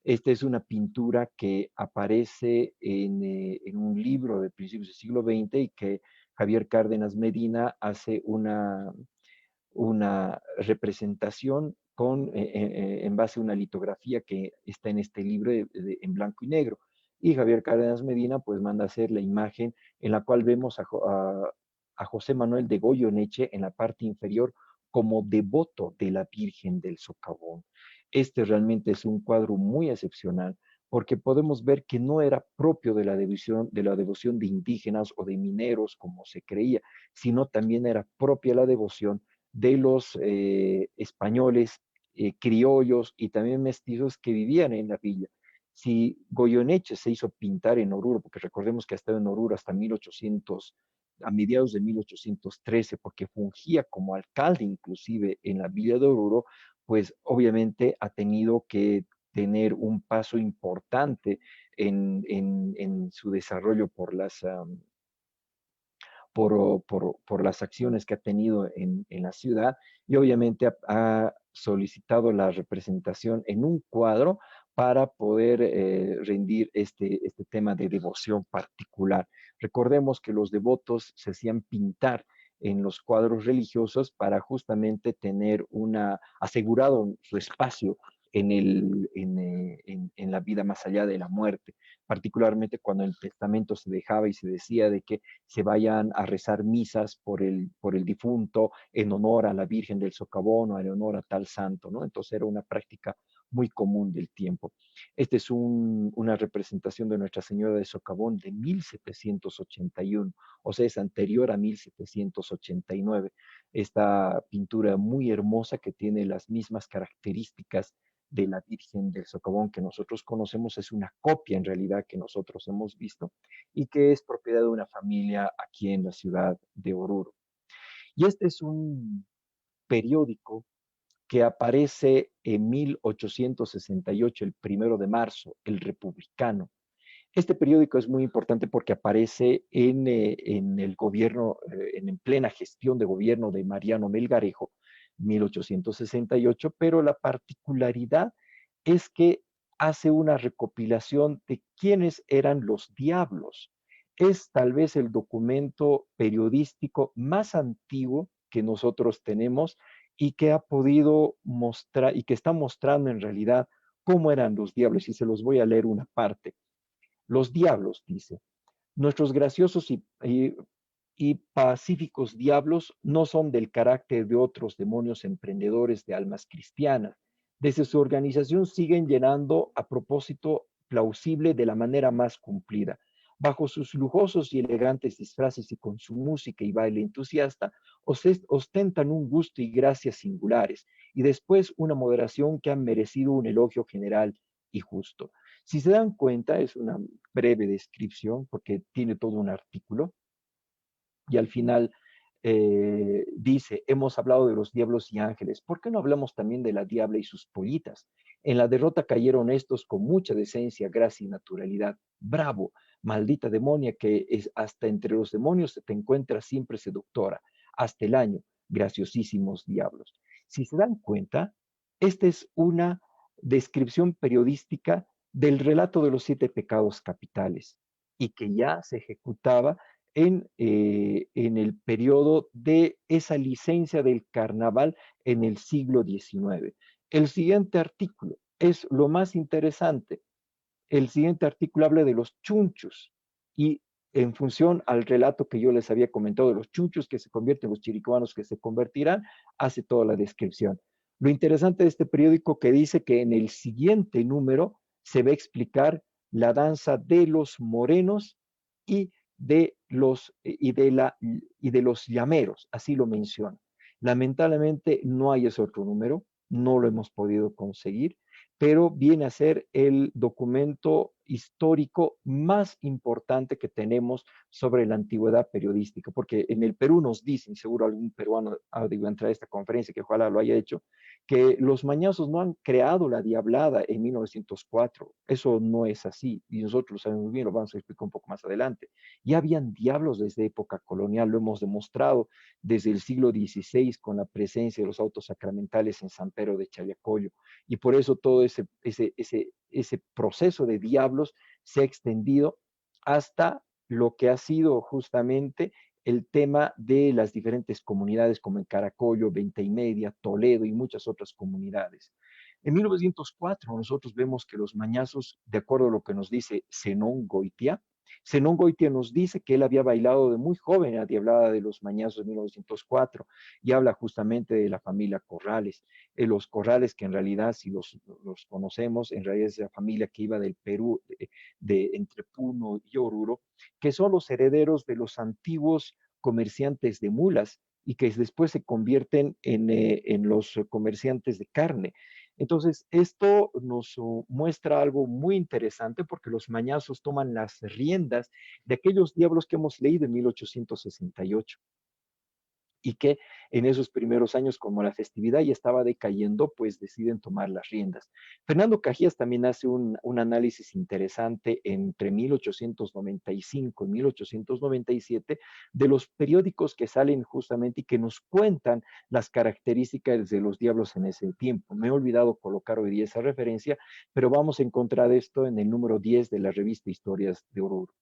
Esta es una pintura que aparece en un libro de principios del siglo XX y que Javier Cárdenas Medina hace una representación en base a una litografía que está en este libro en blanco y negro. Y Javier Cárdenas Medina pues manda a hacer la imagen en la cual vemos a José Manuel de Goyoneche en la parte inferior como devoto de la Virgen del Socavón. Este realmente es un cuadro muy excepcional porque podemos ver que no era propio de la devoción de indígenas o de mineros como se creía, sino también era propia la devoción de los españoles, criollos y también mestizos que vivían en la villa. Si Goyoneche se hizo pintar en Oruro, porque recordemos que ha estado en Oruro hasta 1800, a mediados de 1813, porque fungía como alcalde inclusive en la villa de Oruro, pues obviamente ha tenido que tener un paso importante en su desarrollo por las acciones que ha tenido en la ciudad y obviamente ha solicitado la representación en un cuadro para poder rendir este tema de devoción particular. Recordemos que los devotos se hacían pintar en los cuadros religiosos para justamente tener asegurado su espacio en la vida más allá de la muerte, particularmente cuando el testamento se dejaba y se decía de que se vayan a rezar misas por el difunto en honor a la Virgen del Socavón o en honor a tal santo, ¿no? Entonces era una práctica muy común del tiempo. Esta es una representación de Nuestra Señora de Socavón de 1781, o sea, es anterior a 1789. Esta pintura muy hermosa que tiene las mismas características de la Virgen del Socavón que nosotros conocemos, es una copia en realidad que nosotros hemos visto y que es propiedad de una familia aquí en la ciudad de Oruro. Y este es un periódico que aparece en 1868, el 1 de marzo, El Republicano. Este periódico es muy importante porque aparece en el gobierno, en plena gestión de gobierno de Mariano Melgarejo, 1868, pero la particularidad es que hace una recopilación de quiénes eran los diablos. Es tal vez el documento periodístico más antiguo que nosotros tenemos y que ha podido mostrar y que está mostrando en realidad cómo eran los diablos. Y se los voy a leer una parte. Los diablos, dice, nuestros graciosos y pacíficos diablos no son del carácter de otros demonios emprendedores de almas cristianas. Desde su organización siguen llenando a propósito plausible de la manera más cumplida. Bajo sus lujosos y elegantes disfraces y con su música y baile entusiasta, ostentan un gusto y gracias singulares, y después una moderación que han merecido un elogio general y justo. Si se dan cuenta, es una breve descripción porque tiene todo un artículo y al final dice, hemos hablado de los diablos y ángeles, ¿por qué no hablamos también de la diabla y sus pollitas? En la derrota cayeron estos con mucha decencia, gracia y naturalidad. Bravo, maldita demonia que es hasta entre los demonios se te encuentra siempre seductora, hasta el año, graciosísimos diablos. Si se dan cuenta, esta es una descripción periodística del relato de los 7 pecados capitales y que ya se ejecutaba en el periodo de esa licencia del carnaval en el siglo XIX. El siguiente artículo es lo más interesante. El siguiente artículo habla de los chunchos y en función al relato que yo les había comentado de los chunchos que se convierten, los chiricuanos que se convertirán, hace toda la descripción. Lo interesante de este periódico que dice que en el siguiente número se va a explicar la danza de los morenos y de los llameros, así lo menciona. Lamentablemente no hay ese otro número, no lo hemos podido conseguir, pero viene a ser el documento histórico más importante que tenemos sobre la antigüedad periodística, porque en el Perú nos dicen, seguro algún peruano ha de entrar a esta conferencia, que ojalá lo haya hecho, que los mañosos no han creado la diablada en 1904. Eso no es así, y nosotros lo sabemos bien, lo vamos a explicar un poco más adelante. Ya habían diablos desde época colonial, lo hemos demostrado desde el siglo XVI con la presencia de los autos sacramentales en San Pedro de Challacoyo, y por eso todo ese proceso de diablos se ha extendido hasta lo que ha sido justamente el tema de las diferentes comunidades como en Caracollo, Venta y Media, Toledo y muchas otras comunidades. En 1904 nosotros vemos que los mañazos, de acuerdo a lo que nos dice Zenón Goitia, Zenón Goitia nos dice que él había bailado de muy joven la diablada de los mañazos de 1904 y habla justamente de la familia Corrales. Los Corrales que en realidad, si los conocemos, en realidad es la familia que iba del Perú, entre Puno y Oruro, que son los herederos de los antiguos comerciantes de mulas y que después se convierten en los comerciantes de carne. Entonces, esto nos muestra algo muy interesante porque los mañazos toman las riendas de aquellos diablos que hemos leído en 1868 y que en esos primeros años, como la festividad ya estaba decayendo, pues deciden tomar las riendas. Fernando Cajías también hace un análisis interesante entre 1895 y 1897 de los periódicos que salen justamente y que nos cuentan las características de los diablos en ese tiempo. Me he olvidado colocar hoy día esa referencia, pero vamos a encontrar esto en el número 10 de la revista Historias de Oruro.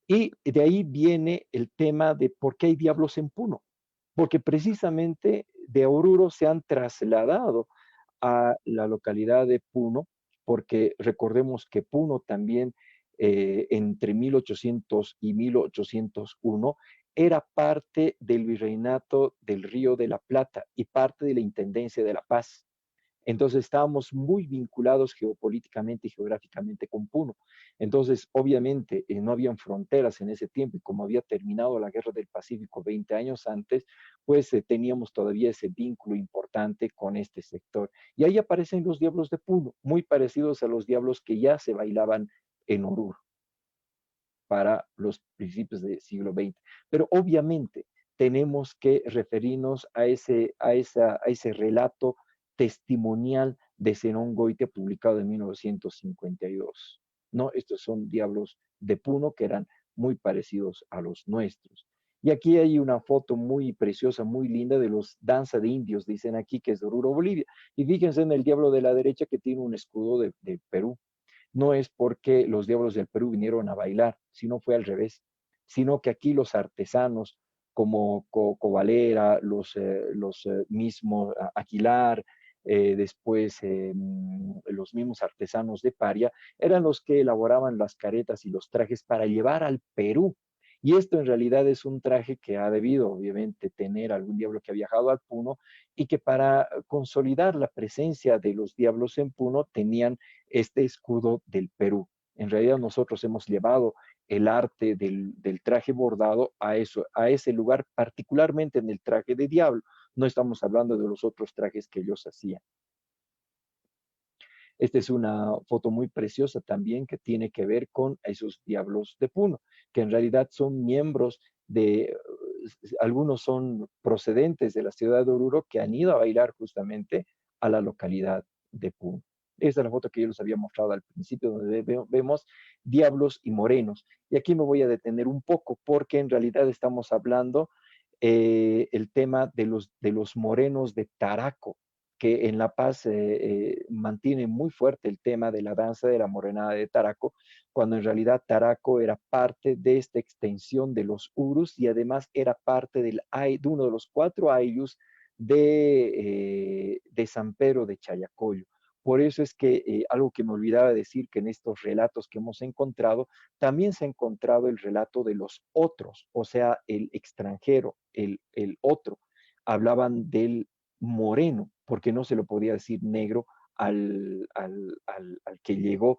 Y de ahí viene el tema de por qué hay diablos en Puno, porque precisamente de Oruro se han trasladado a la localidad de Puno, porque recordemos que Puno también entre 1800 y 1801 era parte del virreinato del Río de la Plata y parte de la Intendencia de La Paz. Entonces estábamos muy vinculados geopolíticamente y geográficamente con Puno. Entonces, obviamente, no habían fronteras en ese tiempo y como había terminado la Guerra del Pacífico 20 años antes, pues teníamos todavía ese vínculo importante con este sector. Y ahí aparecen los diablos de Puno, muy parecidos a los diablos que ya se bailaban en Oruro para los principios del siglo XX. Pero obviamente tenemos que referirnos a ese relato testimonial de Zenón Goitia publicado en 1952. ¿No? Estos son diablos de Puno que eran muy parecidos a los nuestros. Y aquí hay una foto muy preciosa, muy linda de los danza de indios, dicen aquí que es de Oruro, Bolivia. Y fíjense en el diablo de la derecha que tiene un escudo de Perú. No es porque los diablos del Perú vinieron a bailar, sino fue al revés, sino que aquí los artesanos como Covalera, los mismos Aguilar, después los mismos artesanos de Paria, eran los que elaboraban las caretas y los trajes para llevar al Perú. Y esto en realidad es un traje que ha debido, obviamente, tener algún diablo que ha viajado al Puno y que para consolidar la presencia de los diablos en Puno tenían este escudo del Perú. En realidad nosotros hemos llevado el arte del traje bordado a eso, a ese lugar, particularmente en el traje de diablo. No estamos hablando de los otros trajes que ellos hacían. Esta es una foto muy preciosa también que tiene que ver con esos diablos de Puno, que en realidad son miembros algunos son procedentes de la ciudad de Oruro que han ido a bailar justamente a la localidad de Puno. Esta es la foto que yo les había mostrado al principio, donde vemos diablos y morenos. Y aquí me voy a detener un poco porque en realidad estamos hablando el tema de los morenos de Taraco. que en La Paz mantiene muy fuerte el tema de la danza de la morenada de Taraco, cuando en realidad Taraco era parte de esta extensión de los Urus y además era parte de uno de los 4 ayllus de San Pedro de Chayacoyo. Por eso es que algo que me olvidaba decir, que en estos relatos que hemos encontrado, también se ha encontrado el relato de los otros, o sea, el extranjero, el otro. Hablaban del moreno, porque no se lo podía decir negro al que llegó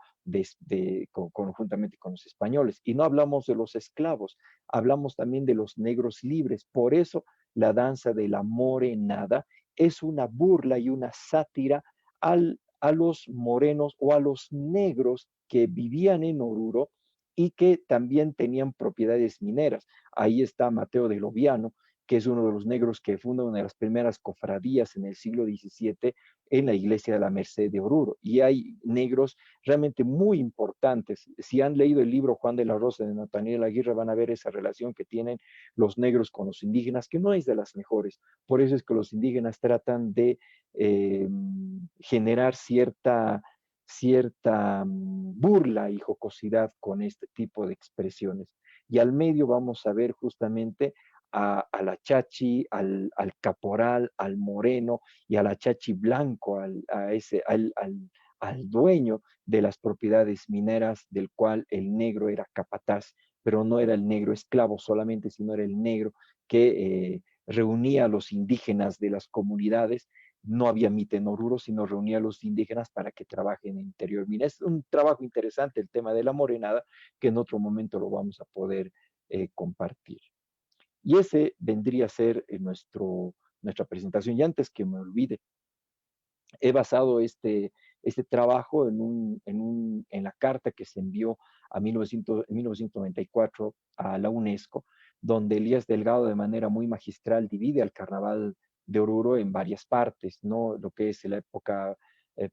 conjuntamente con los españoles. Y no hablamos de los esclavos, hablamos también de los negros libres. Por eso la danza de la morenada es una burla y una sátira a los morenos o a los negros que vivían en Oruro y que también tenían propiedades mineras. Ahí está Mateo de Loviano, que es uno de los negros que funda una de las primeras cofradías en el siglo XVII en la iglesia de la Merced de Oruro. Y hay negros realmente muy importantes. Si han leído el libro Juan de la Rosa de Nathaniel Aguirre, van a ver esa relación que tienen los negros con los indígenas, que no es de las mejores. Por eso es que los indígenas tratan de generar cierta burla y jocosidad con este tipo de expresiones. Y al medio vamos a ver justamente a la chachi, al caporal, al moreno y a la chachi blanco, al dueño de las propiedades mineras, del cual el negro era capataz, pero no era el negro esclavo solamente, sino era el negro que reunía a los indígenas de las comunidades. No había mite en Oruro, sino reunía a los indígenas para que trabajen en interior mina. Es un trabajo interesante el tema de la morenada, que en otro momento lo vamos a poder compartir. Y ese vendría a ser nuestra presentación. Y antes que me olvide, he basado este trabajo en la carta que se envió en 1994 a la UNESCO, donde Elías Delgado de manera muy magistral divide al carnaval de Oruro en varias partes, ¿no? Lo que es la época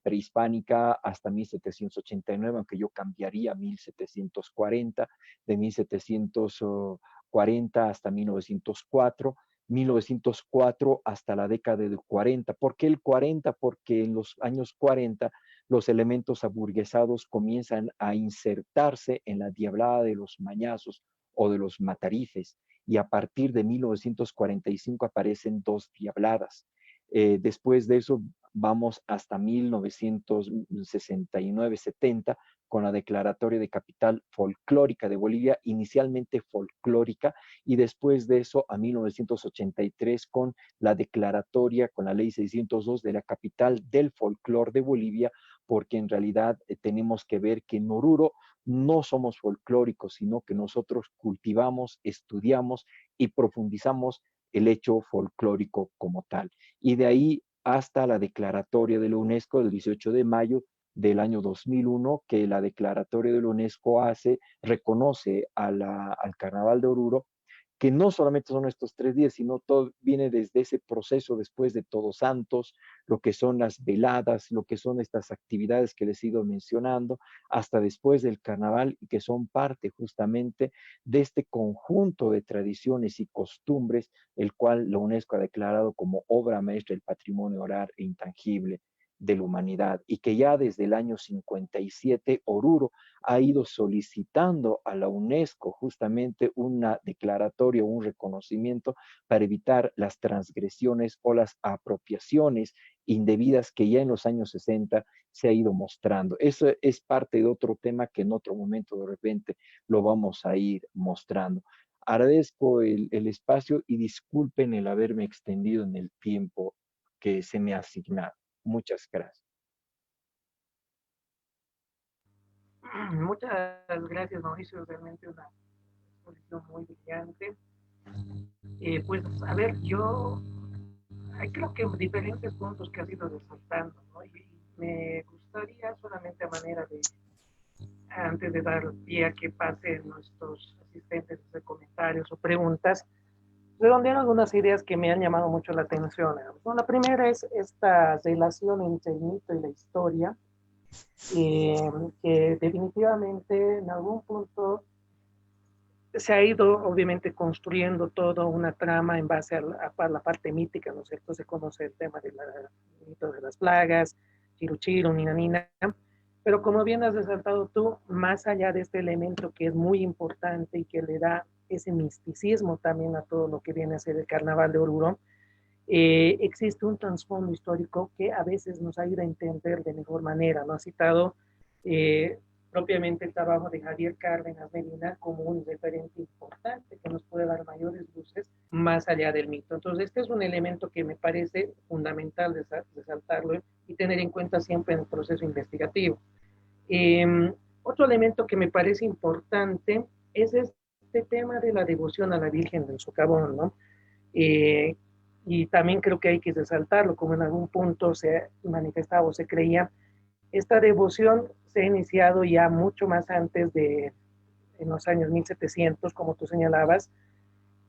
prehispánica hasta 1789, aunque yo cambiaría 1740, de 1740 hasta 1904, 1904 hasta la década de 40. ¿Por qué el 40? Porque en los años 40 los elementos aburguesados comienzan a insertarse en la diablada de los mañazos o de los matarifes, y a partir de 1945 aparecen 2 diabladas. Después de eso vamos hasta 1969-70 con la declaratoria de capital folclórica de Bolivia, inicialmente folclórica, y después de eso a 1983 con la declaratoria, con la ley 602 de la capital del folclor de Bolivia, porque en realidad tenemos que ver que en Oruro no somos folclóricos, sino que nosotros cultivamos, estudiamos y profundizamos el hecho folclórico como tal. Y de ahí hasta la declaratoria de la UNESCO del 18 de mayo del año 2001, que la declaratoria de la UNESCO reconoce al Carnaval de Oruro, que no solamente son estos 3 días, sino todo viene desde ese proceso después de Todos Santos, lo que son las veladas, lo que son estas actividades que les he ido mencionando, hasta después del carnaval, y que son parte justamente de este conjunto de tradiciones y costumbres, el cual la UNESCO ha declarado como obra maestra del patrimonio oral e intangible de la humanidad, y que ya desde el año 57 Oruro ha ido solicitando a la UNESCO justamente una declaratoria, un reconocimiento para evitar las transgresiones o las apropiaciones indebidas que ya en los años 60 se ha ido mostrando. Eso es parte de otro tema que en otro momento de repente lo vamos a ir mostrando. Agradezco el espacio y disculpen el haberme extendido en el tiempo que se me ha asignado. Muchas gracias. Muchas gracias, Mauricio. Realmente una exposición muy brillante. Pues, a ver, yo hay creo que diferentes puntos que has ido resaltando, ¿no? Y me gustaría solamente a manera de, antes de dar pie a que pasen nuestros asistentes de comentarios o preguntas, redondear algunas ideas que me han llamado mucho la atención. ¿No? La primera es esta relación entre el mito y la historia, que definitivamente en algún punto se ha ido obviamente construyendo toda una trama en base a la parte mítica, ¿no es cierto? Se conoce el tema del mito de las plagas, Chiru, Nina Nina, pero como bien has resaltado tú, más allá de este elemento que es muy importante y que le da ese misticismo también a todo lo que viene a ser el carnaval de Oruro, existe un trasfondo histórico que a veces nos ayuda a entender de mejor manera, ¿no? Ha citado eh, propiamente el trabajo de Javier Cárdenas Medina como un referente importante que nos puede dar mayores luces más allá del mito. Entonces, este es un elemento que me parece fundamental resaltarlo y tener en cuenta siempre en el proceso investigativo. Otro elemento que me parece importante es este tema de la devoción a la Virgen del Socavón, ¿no? Eh, y también creo que hay que resaltarlo, como en algún punto se manifestaba o se creía, esta devoción se ha iniciado ya mucho más antes de, en los años 1700, como tú señalabas,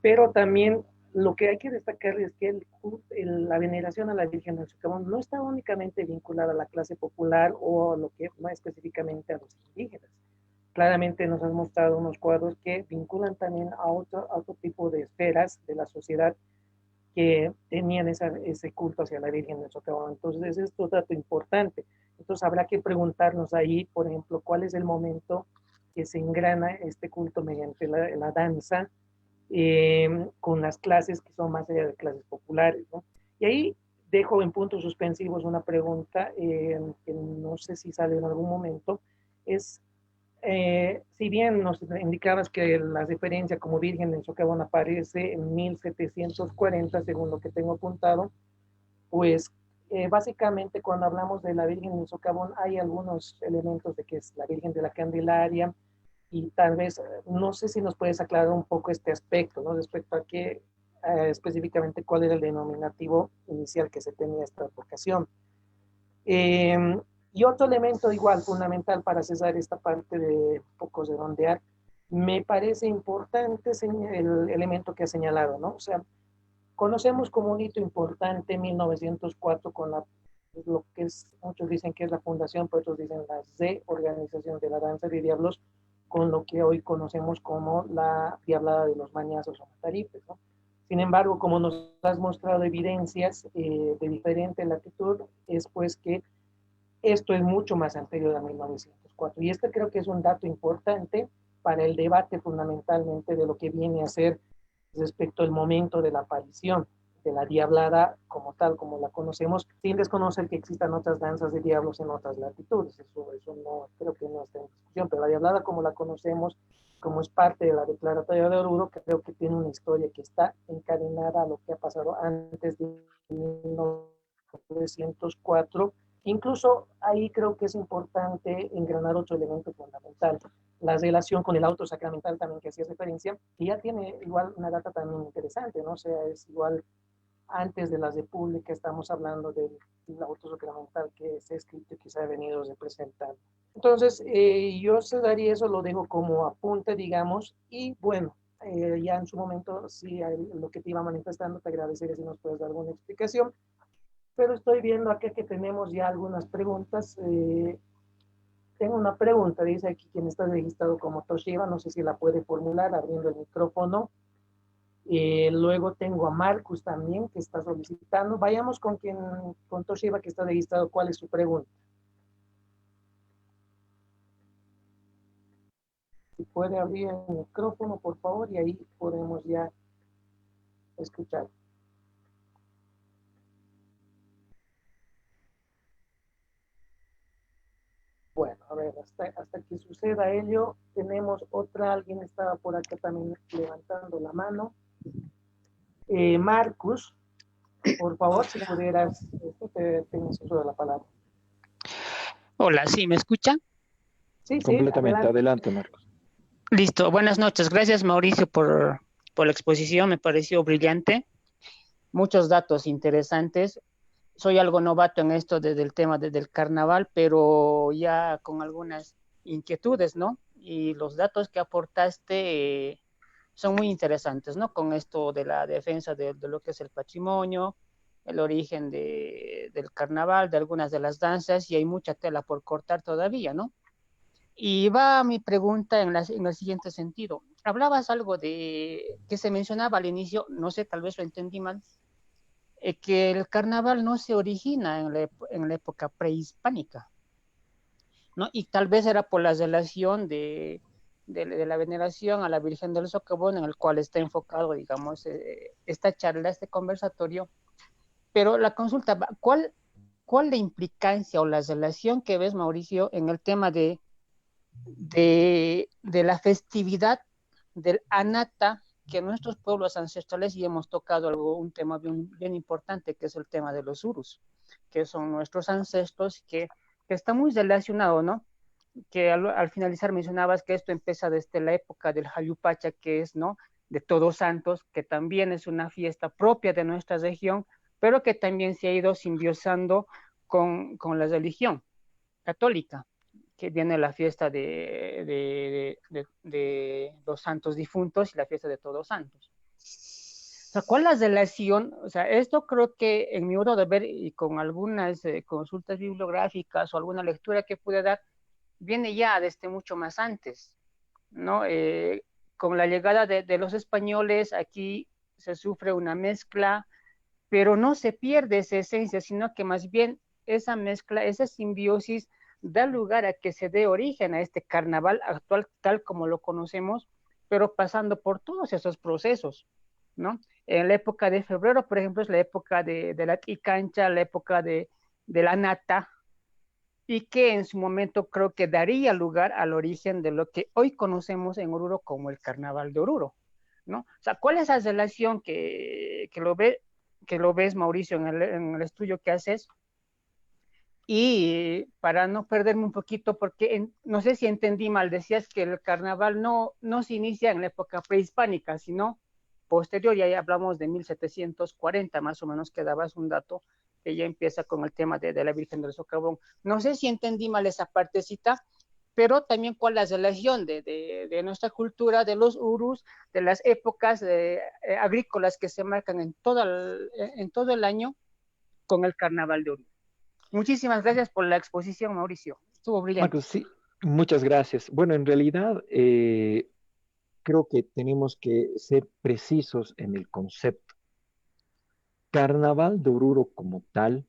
pero también lo que hay que destacar es que la veneración a la Virgen del Socavón no está únicamente vinculada a la clase popular o a lo que más específicamente a los indígenas. Claramente nos han mostrado unos cuadros que vinculan también a otro tipo de esferas de la sociedad que tenían ese culto hacia la Virgen del Socavón. Entonces, esto es un dato importante. Entonces, habrá que preguntarnos ahí, por ejemplo, cuál es el momento que se engrana este culto mediante la danza, con las clases que son más allá de clases populares, ¿no? Y ahí dejo en puntos suspensivos una pregunta que no sé si sale en algún momento, es si bien nos indicabas que la referencia como Virgen en Socavón aparece en 1740, según lo que tengo apuntado, pues básicamente cuando hablamos de la Virgen en Socavón hay algunos elementos de que es la Virgen de la Candelaria y tal vez, no sé si nos puedes aclarar un poco este aspecto, ¿no? Respecto a qué específicamente cuál era el denominativo inicial que se tenía esta vocación. Eh, y otro elemento igual fundamental para cesar esta parte de un poco redondear, me parece importante el elemento que ha señalado, ¿no? O sea, conocemos como un hito importante 1904 con lo que es, muchos dicen que es la fundación, pero otros dicen la reorganización de la danza de diablos, con lo que hoy conocemos como la Diablada de los Mañazos o Mataripes, ¿no? Sin embargo, como nos has mostrado evidencias de diferente latitud, es pues que esto es mucho más anterior a 1904. Y este creo que es un dato importante para el debate fundamentalmente de lo que viene a ser respecto al momento de la aparición de la diablada como tal, como la conocemos, sin desconocer que existan otras danzas de diablos en otras latitudes. Eso no, creo que no está en discusión, pero la diablada como la conocemos, como es parte de la declaratoria de Oruro, creo que tiene una historia que está encadenada a lo que ha pasado antes de 1904. Incluso ahí creo que es importante engranar otro elemento fundamental, la relación con el auto sacramental también que hacías referencia, que ya tiene igual una data también interesante, ¿no? O sea, es igual antes de la República, estamos hablando del auto sacramental que se ha escrito y que se ha venido representando. Entonces, yo se daría eso, lo dejo como apunte, digamos, y bueno, ya en su momento, si lo que te iba manifestando, te agradecería si nos puedes dar alguna explicación, pero estoy viendo aquí que tenemos ya algunas preguntas. Tengo una pregunta, dice aquí quien está registrado como Toshiba, no sé si la puede formular abriendo el micrófono. Luego tengo a Marcus también que está solicitando. Vayamos con Toshiba que está registrado. ¿Cuál es su pregunta? Si puede abrir el micrófono, por favor, y ahí podemos ya escuchar. Bueno, a ver, hasta que suceda ello, tenemos alguien estaba por acá también levantando la mano. Marcus, por favor, si pudieras, tienes uso de la palabra. Hola, ¿sí me escucha? Sí, Completamente, adelante, Marcos. Listo, buenas noches. Gracias, Mauricio, por la exposición. Me pareció brillante. Muchos datos interesantes. Soy algo novato en esto del tema del carnaval, pero ya con algunas inquietudes, ¿no? Y los datos que aportaste son muy interesantes, ¿no? Con esto de la defensa de lo que es el patrimonio, el origen del carnaval, de algunas de las danzas, y hay mucha tela por cortar todavía, ¿no? Y va mi pregunta en el siguiente sentido. hablabas algo de que se mencionaba al inicio, no sé, tal vez lo entendí mal, que el carnaval no se origina en la época prehispánica, ¿no? Y tal vez era por la relación de la veneración a la Virgen del Socavón, en el cual está enfocado, digamos, esta charla, este conversatorio. Pero la consulta, ¿cuál la implicancia o la relación que ves, Mauricio, en el tema de la festividad del Anata, que nuestros pueblos ancestrales, y hemos tocado un tema bien, bien importante, que es el tema de los Urus, que son nuestros ancestros, que está muy relacionado, ¿no? Que al finalizar mencionabas que esto empieza desde la época del Jayupacha, que es, ¿no? De Todos Santos, que también es una fiesta propia de nuestra región, pero que también se ha ido simbiosando con la religión católica, que viene la fiesta de los santos difuntos y la fiesta de Todos Santos. O sea, ¿cuál es la relación? O sea, esto creo que en mi modo de ver y con algunas consultas bibliográficas o alguna lectura que pude dar, viene ya desde mucho más antes, ¿no? Con la llegada de los españoles aquí se sufre una mezcla, pero no se pierde esa esencia, sino que más bien esa mezcla, esa simbiosis da lugar a que se dé origen a este carnaval actual tal como lo conocemos, pero pasando por todos esos procesos, ¿no? En la época de febrero, por ejemplo, es la época de la Ticancha, la época de la nata, y que en su momento creo que daría lugar al origen de lo que hoy conocemos en Oruro como el Carnaval de Oruro, ¿no? O sea, ¿cuál es esa relación que lo ves, Mauricio, en el estudio que haces? Y para no perderme un poquito, porque no sé si entendí mal, decías que el carnaval no se inicia en la época prehispánica, sino posterior, y ahí hablamos de 1740, más o menos, que dabas un dato que ya empieza con el tema de la Virgen del Socavón. No sé si entendí mal esa partecita, pero también cuál es la relación de nuestra cultura, de los urus, de las épocas agrícolas que se marcan en todo el año con el carnaval de Oruro. Muchísimas gracias por la exposición, Mauricio. Estuvo brillante. Marcos, sí, muchas gracias. Bueno, en realidad creo que tenemos que ser precisos en el concepto. Carnaval de Oruro como tal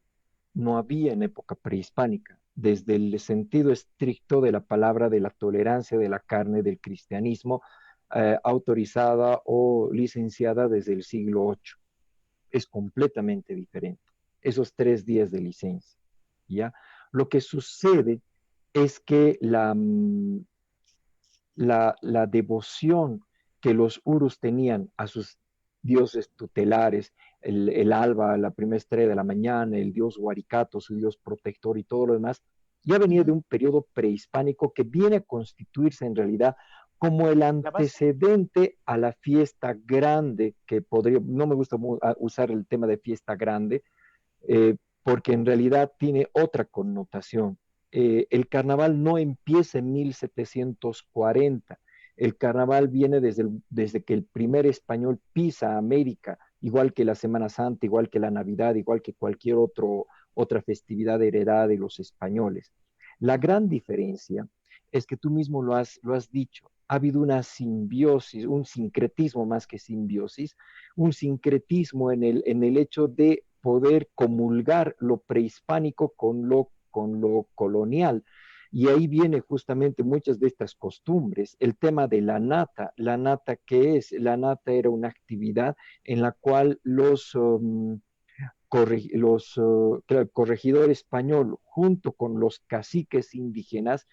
no había en época prehispánica, desde el sentido estricto de la palabra de la tolerancia de la carne del cristianismo, autorizada o licenciada desde el siglo VIII. Es completamente diferente, esos 3 días de licencia, ¿ya? Lo que sucede es que la devoción que los urus tenían a sus dioses tutelares, el alba, la primera estrella de la mañana, el dios Huaricato, su dios protector y todo lo demás, ya venía de un periodo prehispánico que viene a constituirse en realidad como el antecedente a la fiesta grande, que podría, no me gusta usar el tema de fiesta grande, porque en realidad tiene otra connotación. El carnaval no empieza en 1740. El carnaval viene desde que el primer español pisa América, igual que la Semana Santa, igual que la Navidad, igual que cualquier otra festividad heredada de los españoles. La gran diferencia es que tú mismo lo has dicho, ha habido una simbiosis, un sincretismo más que simbiosis, un sincretismo en el hecho de poder comulgar lo prehispánico con lo colonial. Y ahí viene justamente muchas de estas costumbres. El tema de la nata, ¿qué es? La nata era una actividad en la cual el corregidor español junto con los caciques indígenas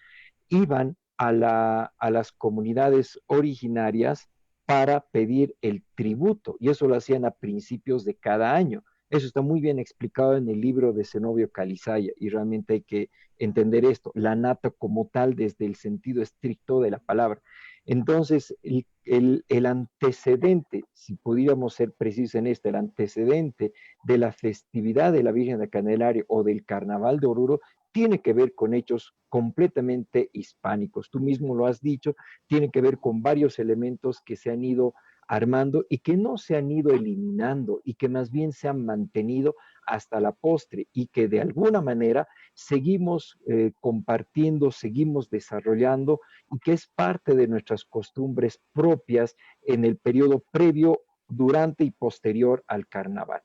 iban a las comunidades originarias para pedir el tributo, y eso lo hacían a principios de cada año. Eso está muy bien explicado en el libro de Zenobio Calizaya, y realmente hay que entender esto, la nata como tal desde el sentido estricto de la palabra. Entonces, el antecedente, si pudiéramos ser precisos en esto, el antecedente de la festividad de la Virgen de Candelaria o del Carnaval de Oruro tiene que ver con hechos completamente hispánicos. Tú mismo lo has dicho, tiene que ver con varios elementos que se han ido armando y que no se han ido eliminando y que más bien se han mantenido hasta la postre y que de alguna manera seguimos compartiendo, seguimos desarrollando y que es parte de nuestras costumbres propias en el periodo previo, durante y posterior al carnaval.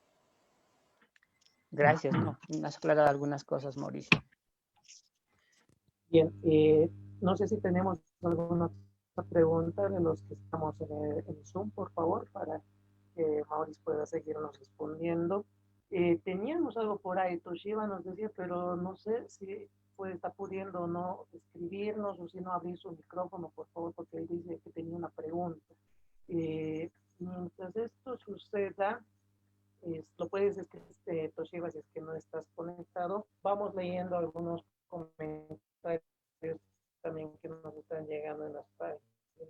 Gracias, ¿no? Me has aclarado algunas cosas, Mauricio. Bien, no sé si tenemos alguna otra pregunta de los que estamos en Zoom, por favor, para que Mauricio pueda seguirnos respondiendo. Teníamos algo por ahí, Toshiba nos decía, pero no sé si está pudiendo o no escribirnos o si no abrir su micrófono, por favor, porque él dice que tenía una pregunta. Mientras esto suceda, lo puedes escribir, Toshiba, si es que no estás conectado. Vamos leyendo algunos comentarios también que nos están llegando en las páginas de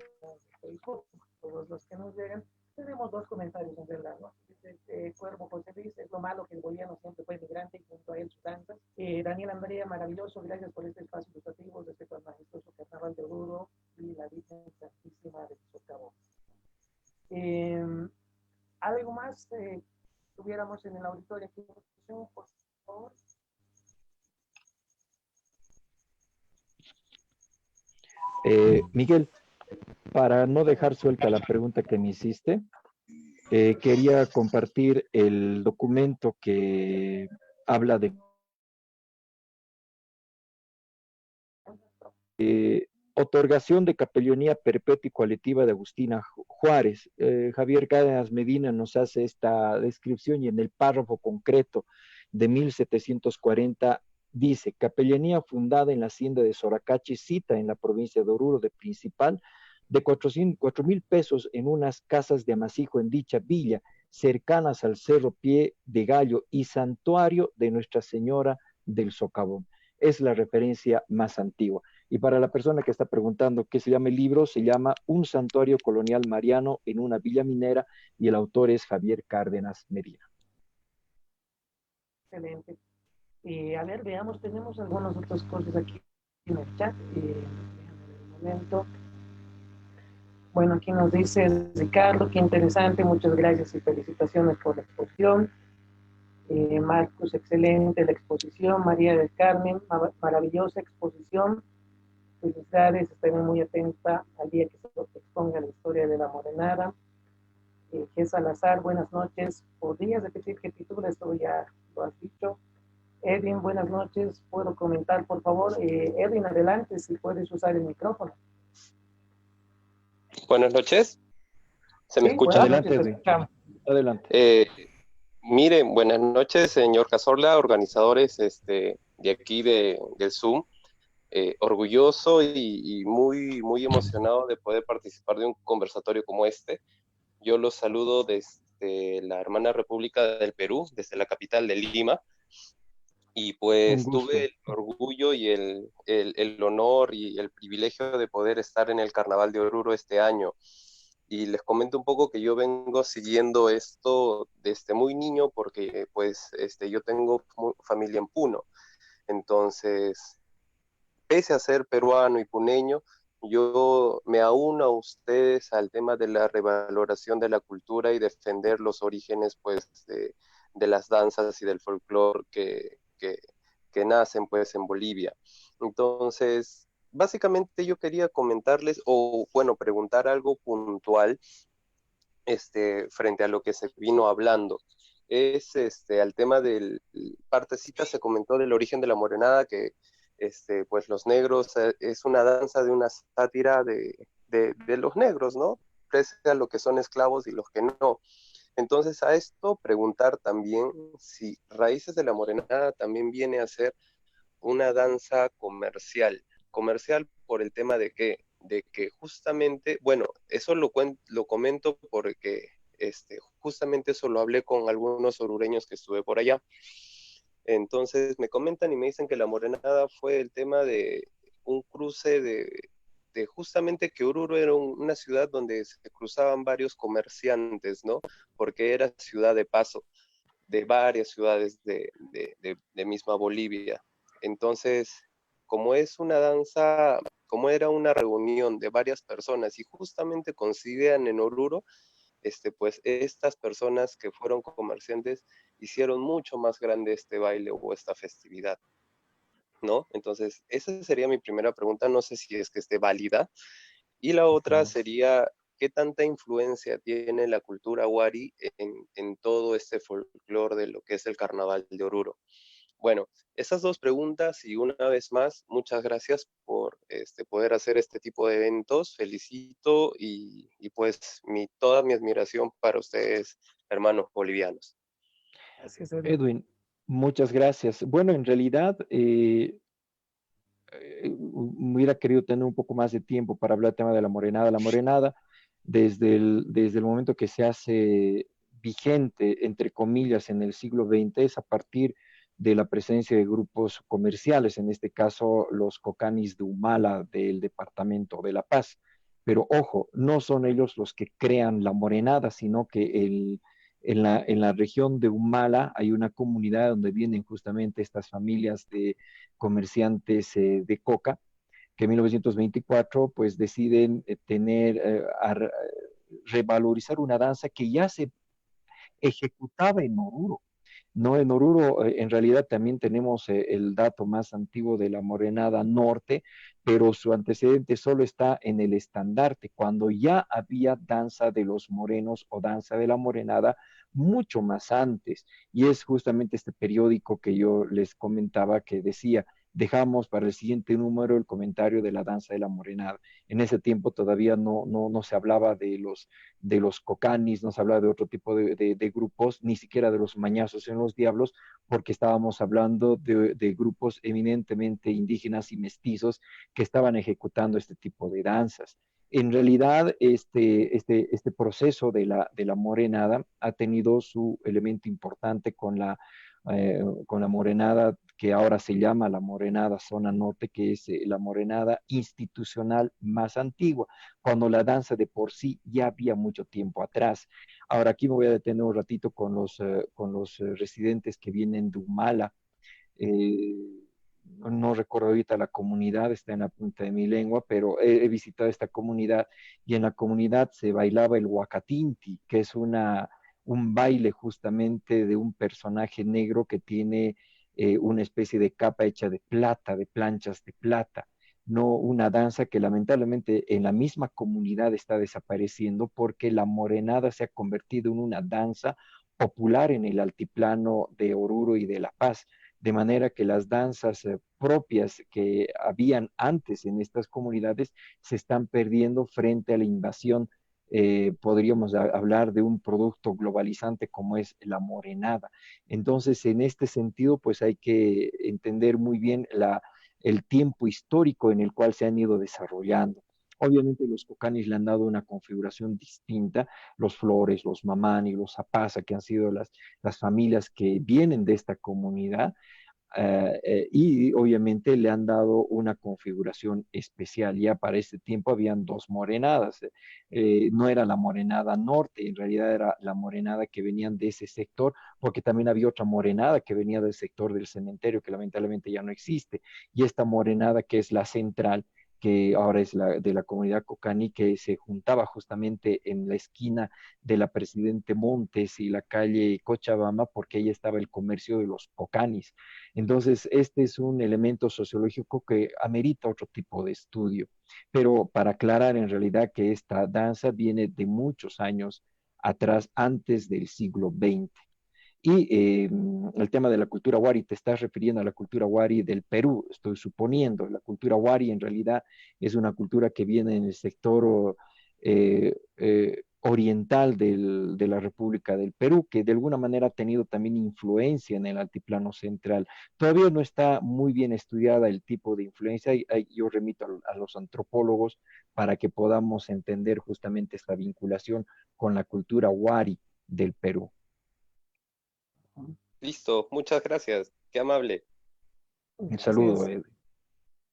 Facebook, todos los que nos llegan. Tenemos dos comentarios en verdad, ¿no? Cuervo José Luis, es lo malo que el gobierno siempre fue migrante y junto a él sus danzas. Daniel Andrea, maravilloso, gracias por este espacio ilustrativo respecto al majestuoso carnaval de Oruro y la Virgen Santísima de Socavón. ¿Algo más tuviéramos en el auditorio aquí, por favor? Miguel, para no dejar suelta la pregunta que me hiciste, quería compartir el documento que habla de otorgación de capellanía perpetua y colectiva de Agustina Juárez. Javier Cárdenas Medina nos hace esta descripción y en el párrafo concreto de 1740 dice: capellanía fundada en la hacienda de Soracachi, cita en la provincia de Oruro de Principal, de 4,000 pesos en unas casas de amasijo en dicha villa, cercanas al Cerro Pie de Gallo y santuario de Nuestra Señora del Socavón. Es la referencia más antigua. Y para la persona que está preguntando qué se llama el libro, se llama Un santuario colonial mariano en una villa minera y el autor es Javier Cárdenas Medina. Excelente. A ver, veamos, tenemos algunas otras cosas aquí en el chat. En el momento. Bueno, aquí nos dice Ricardo, qué interesante, muchas gracias y felicitaciones por la exposición. Marcos, excelente la exposición. María del Carmen, maravillosa exposición. Felicidades, estaré muy atenta al día que se exponga la historia de la morenada. G. Salazar, buenas noches. ¿Podrías repetir qué título? Esto ya lo has dicho. Edwin, buenas noches. ¿Puedo comentar, por favor? Edwin, adelante, si puedes usar el micrófono. Buenas noches. ¿Se me escucha? Adelante, Edwin. Adelante. Miren, buenas noches, señor Cazorla, organizadores de aquí del Zoom. Orgulloso y muy, muy emocionado de poder participar de un conversatorio como este. Yo los saludo desde la hermana República del Perú, desde la capital de Lima. Y pues tuve el orgullo y el honor y el privilegio de poder estar en el Carnaval de Oruro este año. Y les comento un poco que yo vengo siguiendo esto desde muy niño porque pues yo tengo familia en Puno. Entonces, pese a ser peruano y puneño, yo me auno a ustedes al tema de la revaloración de la cultura y defender los orígenes pues de las danzas y del folclore que nacen pues en Bolivia. Entonces, básicamente yo quería comentarles o bueno, preguntar algo puntual frente a lo que se vino hablando. Es al tema del partecita se comentó del origen de la morenada que pues los negros es una danza de una sátira de los negros, ¿no? Pese a lo que son esclavos y los que no. Entonces a esto preguntar también si Raíces de la Morenada también viene a ser una danza comercial por el tema de que justamente, bueno, eso lo comento porque justamente eso lo hablé con algunos orureños que estuve por allá. Entonces me comentan y me dicen que la morenada fue el tema de un cruce de justamente que Oruro era una ciudad donde se cruzaban varios comerciantes, ¿no? Porque era ciudad de paso de varias ciudades de misma Bolivia. Entonces, como es una danza, como era una reunión de varias personas y justamente coincidían en Oruro, pues estas personas que fueron comerciantes hicieron mucho más grande este baile o esta festividad, ¿no? Entonces, esa sería mi primera pregunta, no sé si es que esté válida. Y la otra sería, ¿qué tanta influencia tiene la cultura wari en todo este folclore de lo que es el carnaval de Oruro? Bueno, esas dos preguntas y una vez más, muchas gracias por poder hacer este tipo de eventos. Felicito y pues toda mi admiración para ustedes, hermanos bolivianos. Gracias, Edwin. Edwin, muchas gracias. Bueno, en realidad hubiera querido tener un poco más de tiempo para hablar del tema de la morenada. La morenada, desde el momento que se hace vigente, entre comillas, en el siglo XX, es a partir de la presencia de grupos comerciales, en este caso los cocanis de Humala del departamento de La Paz. Pero ojo, no son ellos los que crean la morenada, sino que en la región de Humala hay una comunidad donde vienen justamente estas familias de comerciantes de coca, que en 1924 pues deciden revalorizar una danza que ya se ejecutaba en Oruro. No, en Oruro en realidad también tenemos el dato más antiguo de la Morenada Norte, pero su antecedente solo está en el estandarte, cuando ya había danza de los morenos o danza de la Morenada mucho más antes. Y es justamente este periódico que yo les comentaba que decía, dejamos para el siguiente número el comentario de la danza de la Morenada. En ese tiempo todavía no se hablaba de los cocanis, no se hablaba de otro tipo de grupos, ni siquiera de los mañazos en los diablos, porque estábamos hablando de grupos eminentemente indígenas y mestizos que estaban ejecutando este tipo de danzas. En realidad, este proceso de la morenada ha tenido su elemento importante con la morenada que ahora se llama la morenada zona norte, que es la morenada institucional más antigua, cuando la danza de por sí ya había mucho tiempo atrás. Ahora aquí me voy a detener un ratito con los residentes que vienen de Humala. Eh, no recuerdo ahorita la comunidad, está en la punta de mi lengua, pero he visitado esta comunidad y en la comunidad se bailaba el huacatinti, que es un baile justamente de un personaje negro que tiene una especie de capa hecha de plata, de planchas de plata, no una danza que lamentablemente en la misma comunidad está desapareciendo porque la morenada se ha convertido en una danza popular en el altiplano de Oruro y de La Paz, de manera que las danzas propias que habían antes en estas comunidades se están perdiendo frente a la invasión. Podríamos hablar de un producto globalizante como es la morenada. Entonces, en este sentido, pues hay que entender muy bien el tiempo histórico en el cual se han ido desarrollando. Obviamente los cocanis le han dado una configuración distinta, los Flores, los Mamani, los Zapasa, que han sido las familias que vienen de esta comunidad, y obviamente le han dado una configuración especial. Ya para este tiempo habían dos morenadas. No era la morenada norte, en realidad era la morenada que venían de ese sector, porque también había otra morenada que venía del sector del cementerio, que lamentablemente ya no existe. Y esta morenada que es la central, que ahora es de la comunidad Cocani, que se juntaba justamente en la esquina de la Presidente Montes y la calle Cochabamba, porque ahí estaba el comercio de los cocanis. Entonces, este es un elemento sociológico que amerita otro tipo de estudio, pero para aclarar en realidad que esta danza viene de muchos años atrás, antes del siglo XX. Y el tema de la cultura wari, te estás refiriendo a la cultura wari del Perú, estoy suponiendo. La cultura wari en realidad es una cultura que viene en el sector oriental de la República del Perú, que de alguna manera ha tenido también influencia en el altiplano central. Todavía no está muy bien estudiada el tipo de influencia, y yo remito a los antropólogos para que podamos entender justamente esta vinculación con la cultura wari del Perú. Listo, muchas gracias, qué amable. Un saludo, Edwin.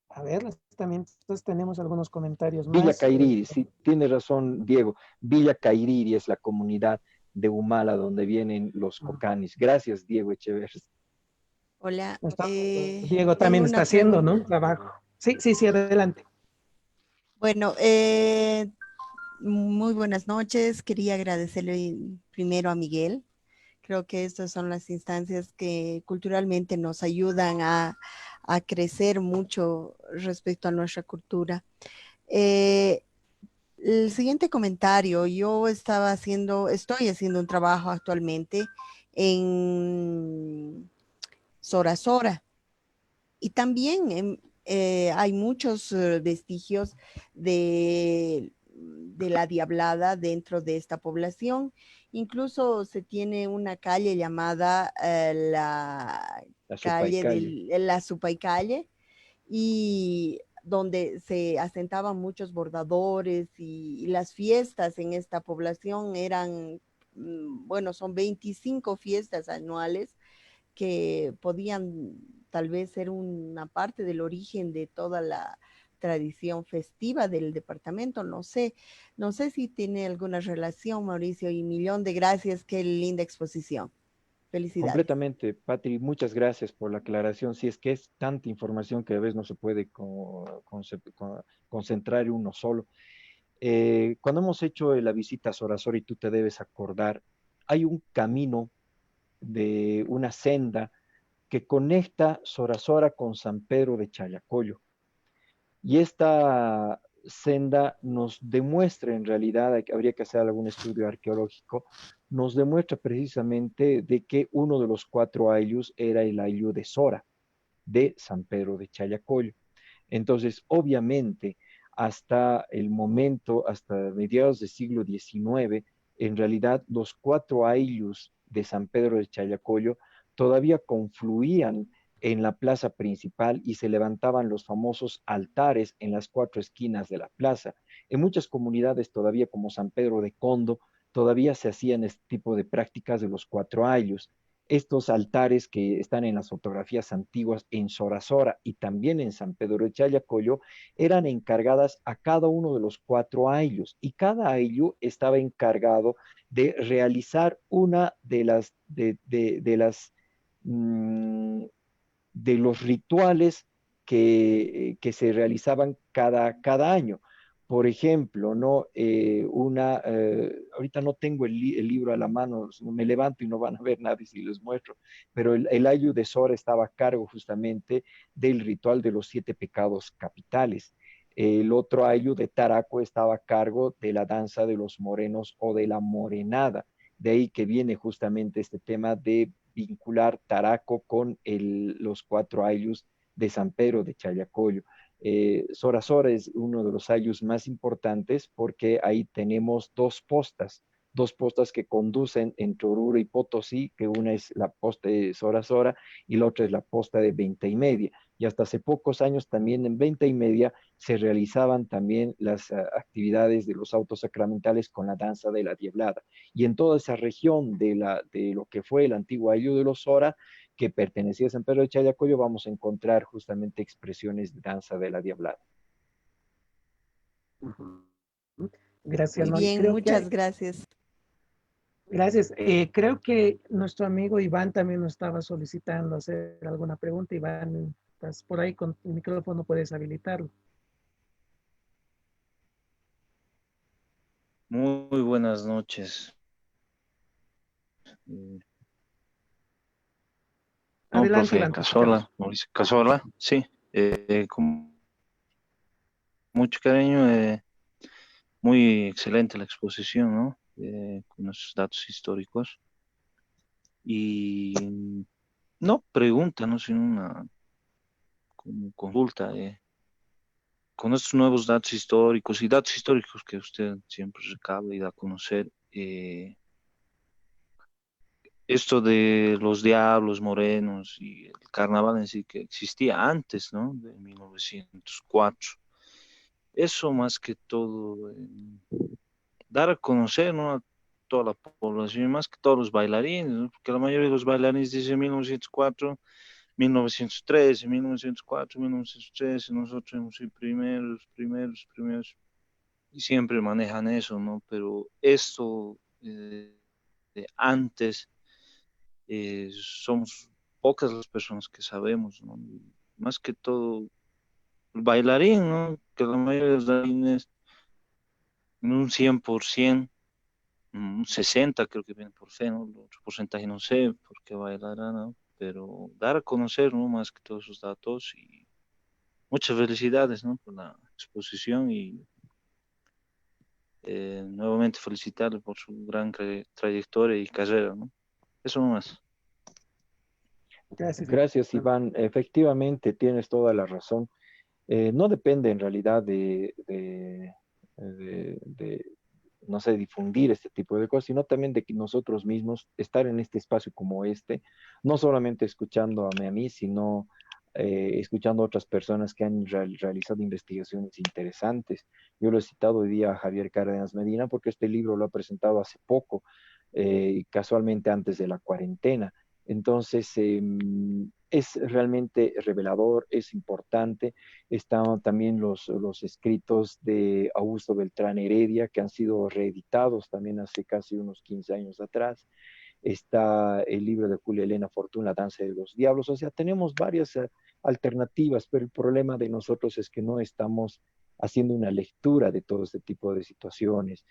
A ver, también entonces tenemos algunos comentarios Villa más. Cairiri, sí, tiene razón Diego. Villa Cairiri es la comunidad de Humala donde vienen los cocanis. Gracias, Diego Echeverri. Hola, Diego tengo también está una haciendo, pregunta. ¿no? Trabajo. Sí, adelante. Bueno, Muy buenas noches. Quería agradecerle primero a Miguel. Creo que estas son las instancias que culturalmente nos ayudan a crecer mucho respecto a nuestra cultura. Eh, el siguiente comentario, yo estoy haciendo un trabajo actualmente en Sora Sora y también hay muchos vestigios de la Diablada dentro de esta población. Incluso se tiene una calle llamada la La calle Supaycalle. de la Supaycalle, y donde se asentaban muchos bordadores y las fiestas en esta población eran, bueno, son 25 fiestas anuales que podían tal vez ser una parte del origen de toda la tradición festiva del departamento. No sé si tiene alguna relación, Mauricio, y millón de gracias. Qué linda exposición. Felicidades. Completamente, Patri, muchas gracias por la aclaración. Si es que es tanta información que a veces no se puede concentrar en uno solo. Cuando hemos hecho la visita a Sorasora, y tú te debes acordar, hay un camino de una senda que conecta Sorasora con San Pedro de Challacollo. Y esta senda nos demuestra en realidad, habría que hacer algún estudio arqueológico, nos demuestra precisamente de que uno de los cuatro ayllus era el ayllu de Sora, de San Pedro de Challacollo. Entonces, obviamente, hasta el momento, hasta mediados del siglo XIX, en realidad los cuatro ayllus de San Pedro de Challacollo todavía confluían en la plaza principal y se levantaban los famosos altares en las cuatro esquinas de la plaza. En muchas comunidades todavía, como San Pedro de Condo, todavía se hacían este tipo de prácticas de los cuatro ayllus. Estos altares que están en las fotografías antiguas en Sorasora y también en San Pedro de Challacollo eran encargadas a cada uno de los cuatro ayllus, y cada ayllu estaba encargado de realizar una mm, de los rituales que se realizaban cada año. Por ejemplo, ¿no? Ahorita no tengo el libro a la mano, me levanto y no van a ver nada si les muestro, pero el ayllu de Sora estaba a cargo justamente del ritual de los 7 pecados capitales. El otro ayllu de Taraco estaba a cargo de la danza de los morenos o de la morenada. De ahí que viene justamente este tema de vincular Taraco con los cuatro ayllus de San Pedro de Challacollo. Sora Sora es uno de los ayllus más importantes porque ahí tenemos dos postas que conducen entre Oruro y Potosí, que una es la posta de Sora Sora y la otra es la posta de Venta y Media. Y hasta hace pocos años también en Venta y Media se realizaban también las actividades de los autos sacramentales con la danza de la Diablada. Y en toda esa región de lo que fue el antiguo ayllu de los Sora, que pertenecía a San Pedro de Challacollo, vamos a encontrar justamente expresiones de danza de la Diablada. Gracias, Muy Nori. bien, muchas gracias. Gracias. Creo que nuestro amigo Iván también nos estaba solicitando hacer alguna pregunta. Iván, estás por ahí con tu micrófono, puedes habilitarlo. Muy buenas noches. No, Adelante, profe Iván, te escuchamos. Casola, Mauricio Casola, sí, con mucho cariño, muy excelente la exposición, ¿no? Con los datos históricos. Y no pregunta, ¿no? Sino una como consulta. Con estos nuevos datos históricos y datos históricos que usted siempre recaba y da a conocer, esto de los diablos morenos y el carnaval en sí que existía antes, ¿no? De 1904. Eso más que todo, dar a conocer, ¿no? A toda la población, y más que todos los bailarines, ¿no? Porque la mayoría de los bailarines dicen 1904, 1913, 1904, 1913, nosotros hemos sido primeros, y siempre manejan eso, ¿no? Pero esto de antes, somos pocas las personas que sabemos, ¿no? Más que todo el bailarín, ¿no? Que la mayoría de los bailarines en un 100%, un 60% creo que viene por fe, ¿no? El otro porcentaje no sé por qué bailará, ¿no? Pero dar a conocer, ¿no? Más que todos esos datos y muchas felicidades, ¿no? Por la exposición y nuevamente felicitarle por su gran trayectoria y carrera, ¿no? Eso nomás. Gracias. Gracias, Iván. Efectivamente, tienes toda la razón. No depende en realidad de, no sé, difundir este tipo de cosas, sino también de que nosotros mismos estar en este espacio como este, no solamente escuchándome a mí, sino escuchando a otras personas que han realizado investigaciones interesantes. Yo lo he citado hoy día a Javier Cárdenas Medina porque este libro lo ha presentado hace poco, casualmente antes de la cuarentena. Entonces, es realmente revelador, es importante. Están también los escritos de Augusto Beltrán Heredia, que han sido reeditados también hace casi unos 15 años atrás. Está el libro de Julia Elena Fortún, La danza de los diablos. O sea, tenemos varias alternativas, pero el problema de nosotros es que no estamos haciendo una lectura de todo este tipo de situaciones.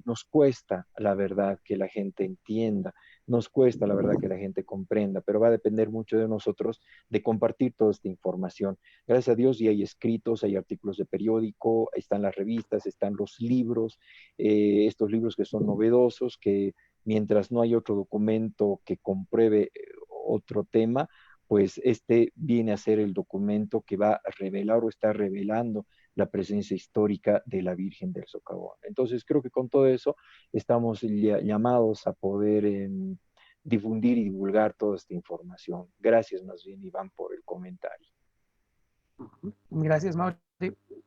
Nos cuesta, la verdad, que la gente entienda, nos cuesta, la verdad, que la gente comprenda, pero va a depender mucho de nosotros de compartir toda esta información. Gracias a Dios, y hay escritos, hay artículos de periódico, están las revistas, están los libros, estos libros que son novedosos, que mientras no hay otro documento que compruebe otro tema, pues este viene a ser el documento que va a revelar o está revelando la presencia histórica de la Virgen del Socavón. Entonces creo que con todo eso estamos llamados a poder difundir y divulgar toda esta información. Gracias más bien, Iván, por el comentario. Gracias, Mauri.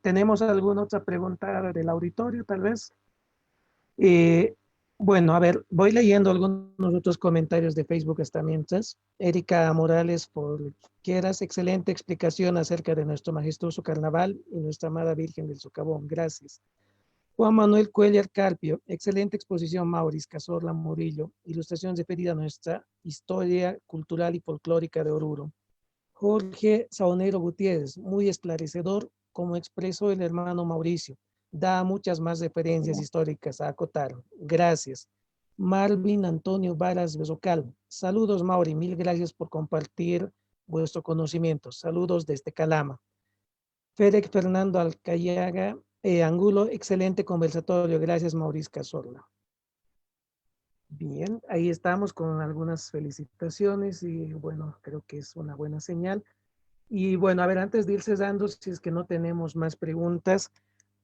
¿Tenemos alguna otra pregunta del auditorio, tal vez? Eh, bueno, a ver, voy leyendo algunos otros comentarios de Facebook hasta mientras. Erika Morales, por quieras, excelente explicación acerca de nuestro majestuoso carnaval y nuestra amada Virgen del Socavón. Gracias. Juan Manuel Cuellar Carpio, excelente exposición, Maurice Cazorla Murillo, ilustración referida a nuestra historia cultural y folclórica de Oruro. Jorge Saonero Gutiérrez, muy esclarecedor, como expresó el hermano Mauricio. Da muchas más referencias históricas a acotar. Gracias. Marvin Antonio Varas Besocal. Saludos, Mauri. Mil gracias por compartir vuestro conocimiento. Saludos desde Calama. Félix Fernando Alcayaga Angulo, excelente conversatorio. Gracias, Mauricio Cazorla. Bien, ahí estamos con algunas felicitaciones y bueno, creo que es una buena señal. Y bueno, a ver, antes de ir cerrando, si es que no tenemos más preguntas,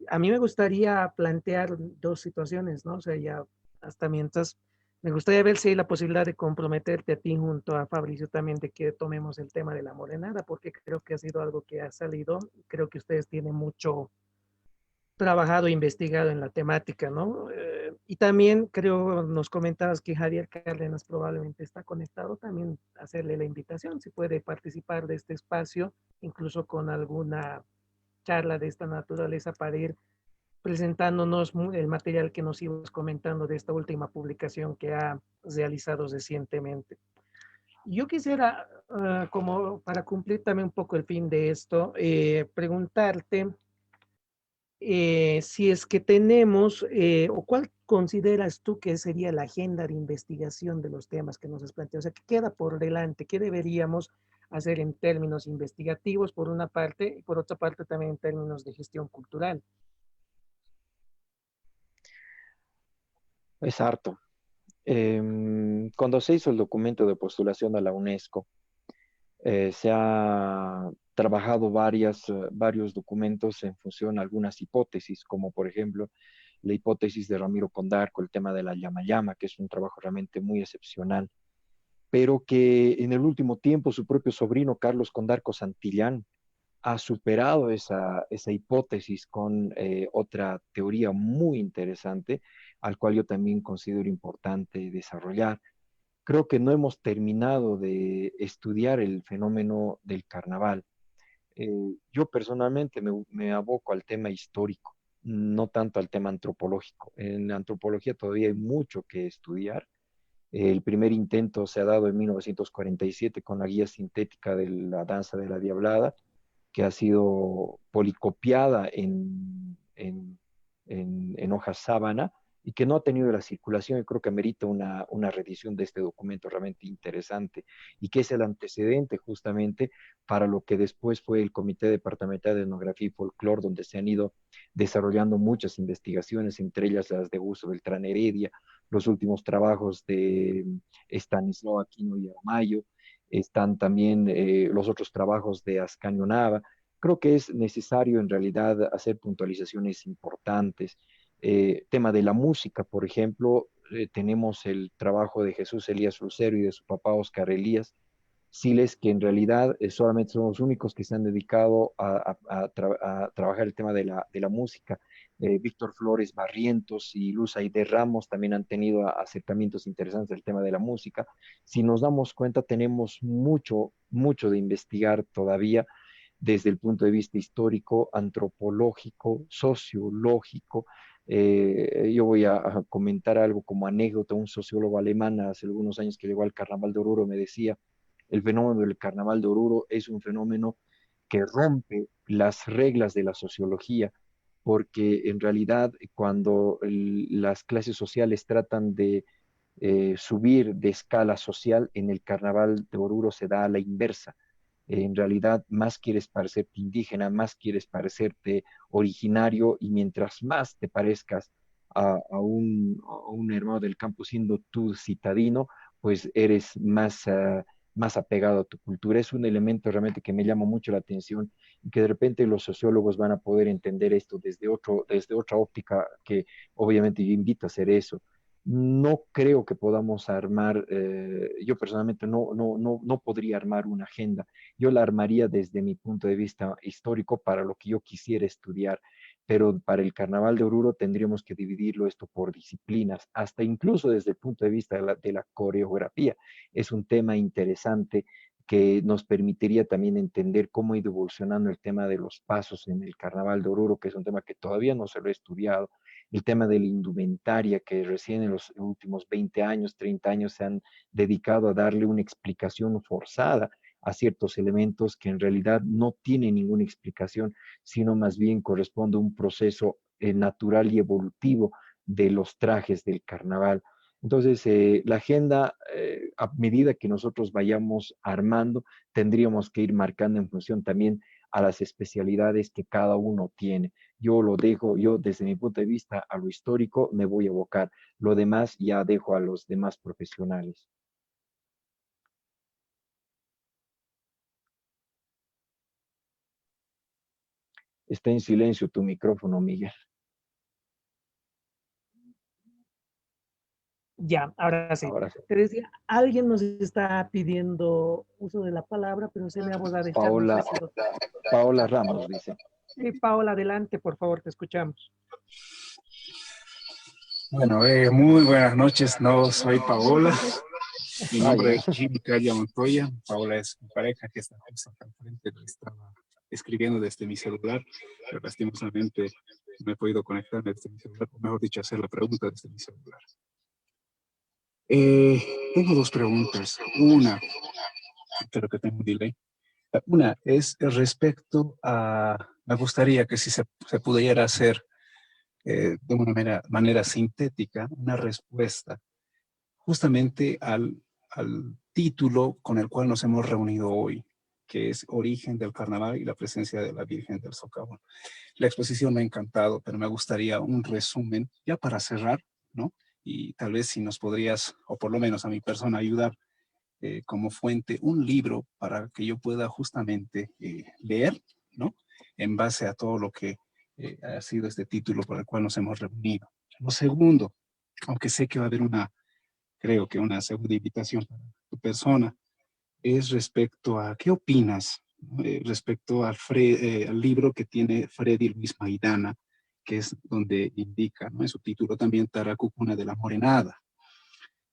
a mí me gustaría plantear dos situaciones, ¿no? O sea, ya hasta mientras, me gustaría ver si hay la posibilidad de comprometerte a ti junto a Fabricio también de que tomemos el tema de la morenada, porque creo que ha sido algo que ha salido, creo que ustedes tienen mucho trabajado e investigado en la temática, ¿no? Y también creo, nos comentabas que Javier Cárdenas probablemente está conectado, también hacerle la invitación, si puede participar de este espacio, incluso con alguna charla de esta naturaleza para ir presentándonos el material que nos ibas comentando de esta última publicación que ha realizado recientemente. Yo quisiera, como para cumplir también un poco el fin de esto, preguntarte si es que tenemos, o cuál consideras tú que sería la agenda de investigación de los temas que nos has planteado, o sea, ¿qué queda por delante? ¿Qué deberíamos hacer en términos investigativos, por una parte, y por otra parte también en términos de gestión cultural? Es harto. Cuando se hizo el documento de postulación a la UNESCO, se ha trabajado varios documentos en función a algunas hipótesis, como por ejemplo la hipótesis de Ramiro Condarco, el tema de la llama llama, que es un trabajo realmente muy excepcional, pero que en el último tiempo su propio sobrino Carlos Condarco Santillán ha superado esa hipótesis con otra teoría muy interesante, al cual yo también considero importante desarrollar. Creo que no hemos terminado de estudiar el fenómeno del carnaval. Yo personalmente me aboco al tema histórico, no tanto al tema antropológico. En la antropología todavía hay mucho que estudiar. El primer intento se ha dado en 1947 con la guía sintética de la danza de la Diablada, que ha sido policopiada en hojas sábana y que no ha tenido la circulación. Yo creo que amerita una reedición de este documento realmente interesante y que es el antecedente justamente para lo que después fue el Comité Departamental de Etnografía y Folclore, donde se han ido desarrollando muchas investigaciones, entre ellas las de Augusto Beltrán Heredia, los últimos trabajos de Estanislao Aquino y Aramayo, están también los otros trabajos de Ascanio Nava. Creo que es necesario en realidad hacer puntualizaciones importantes. Tema de la música, por ejemplo, tenemos el trabajo de Jesús Elías Lucero y de su papá Oscar Elías Siles, que en realidad solamente son los únicos que se han dedicado a trabajar el tema de la música. Víctor Flores Barrientos y Luz Aide Ramos también han tenido acercamientos interesantes del tema de la música. Si nos damos cuenta, tenemos mucho de investigar todavía desde el punto de vista histórico, antropológico, sociológico. Yo voy a comentar algo como anécdota. Un sociólogo alemán hace algunos años que llegó al Carnaval de Oruro me decía, el fenómeno del Carnaval de Oruro es un fenómeno que rompe las reglas de la sociología, porque en realidad cuando las clases sociales tratan de subir de escala social, en el Carnaval de Oruro se da a la inversa. En realidad, más quieres parecerte indígena, más quieres parecerte originario, y mientras más te parezcas a un hermano del campo siendo tú citadino, pues eres más apegado a tu cultura. Es un elemento realmente que me llama mucho la atención y que de repente los sociólogos van a poder entender esto desde otra óptica, que obviamente yo invito a hacer eso. No creo que podamos armar, yo personalmente no podría armar una agenda. Yo la armaría desde mi punto de vista histórico para lo que yo quisiera estudiar, pero para el Carnaval de Oruro tendríamos que dividirlo esto por disciplinas, hasta incluso desde el punto de vista de la coreografía. Es un tema interesante que nos permitiría también entender cómo ha ido evolucionando el tema de los pasos en el Carnaval de Oruro, que es un tema que todavía no se lo he estudiado, el tema de la indumentaria, que recién en los últimos 20 años, 30 años se han dedicado a darle una explicación forzada a ciertos elementos que en realidad no tienen ninguna explicación, sino más bien corresponde a un proceso natural y evolutivo de los trajes del carnaval. Entonces, la agenda, a medida que nosotros vayamos armando, tendríamos que ir marcando en función también a las especialidades que cada uno tiene. Yo lo dejo, yo desde mi punto de vista a lo histórico me voy a abocar. Lo demás ya dejo a los demás profesionales. Está en silencio tu micrófono, Miguel. Ya, ahora sí. Ahora sí. Te decía, alguien nos está pidiendo uso de la palabra, pero se me ha volado el chat. Paola, Paola Ramos dice. Sí, Paola, adelante, por favor, te escuchamos. Bueno, muy buenas noches. No soy Paola. Mi nombre es Jimmy Calla Montoya. Paola es mi pareja que está justo acá al frente. Lo estaba escribiendo desde mi celular, pero lastimosamente no he podido conectar desde mi celular, o mejor dicho, hacer la pregunta desde mi celular. Tengo dos preguntas. Una, espero que tenga un delay. Una es respecto a, me gustaría que si se pudiera hacer de una manera sintética una respuesta justamente al título con el cual nos hemos reunido hoy, que es Origen del Carnaval y la presencia de la Virgen del Socavón. La exposición me ha encantado, pero me gustaría un resumen ya para cerrar, ¿no? Y tal vez si nos podrías, o por lo menos a mi persona, ayudar como fuente un libro para que yo pueda justamente leer, ¿no? En base a todo lo que ha sido este título por el cual nos hemos reunido. Lo segundo, aunque sé que va a haber creo que una segunda invitación para tu persona, es respecto a qué opinas respecto al libro que tiene Freddy Luis Maidana, que es donde indica, ¿no?, en su título también Taracucuna de la Morenada.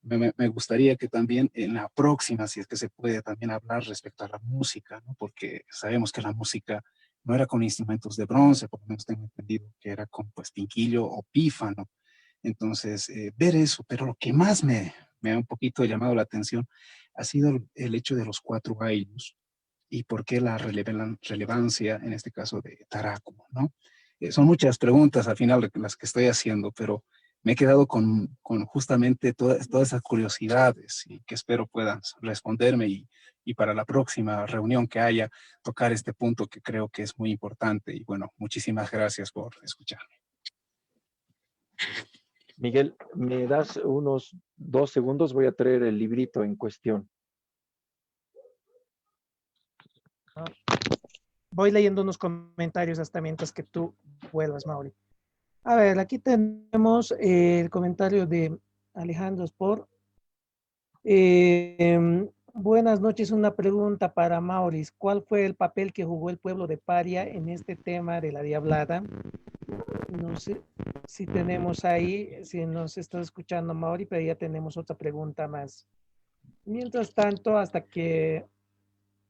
Me gustaría que también en la próxima, si es que se puede, también hablar respecto a la música, ¿no? Porque sabemos que la música no era con instrumentos de bronce, por lo menos tengo entendido que era con pues pinquillo o pífano. Entonces, ver eso, pero lo que más me ha un poquito llamado la atención ha sido el hecho de los cuatro bailos y por qué la relevancia, en este caso, de Taraco, ¿no? Son muchas preguntas al final las que estoy haciendo, pero me he quedado con justamente todas esas curiosidades y que espero puedas responderme y para la próxima reunión que haya, tocar este punto que creo que es muy importante. Y bueno, muchísimas gracias por escucharme. Miguel, ¿me das unos 2 segundos? Voy a traer el librito en cuestión. Voy leyendo unos comentarios hasta mientras que tú vuelvas, Mauri. A ver, aquí tenemos el comentario de Alejandro Sport. Buenas noches, una pregunta para Maurice. ¿Cuál fue el papel que jugó el pueblo de Paria en este tema de la Diablada? No sé si tenemos ahí, si nos estás escuchando, Mauri, pero ya tenemos otra pregunta más. Mientras tanto, hasta que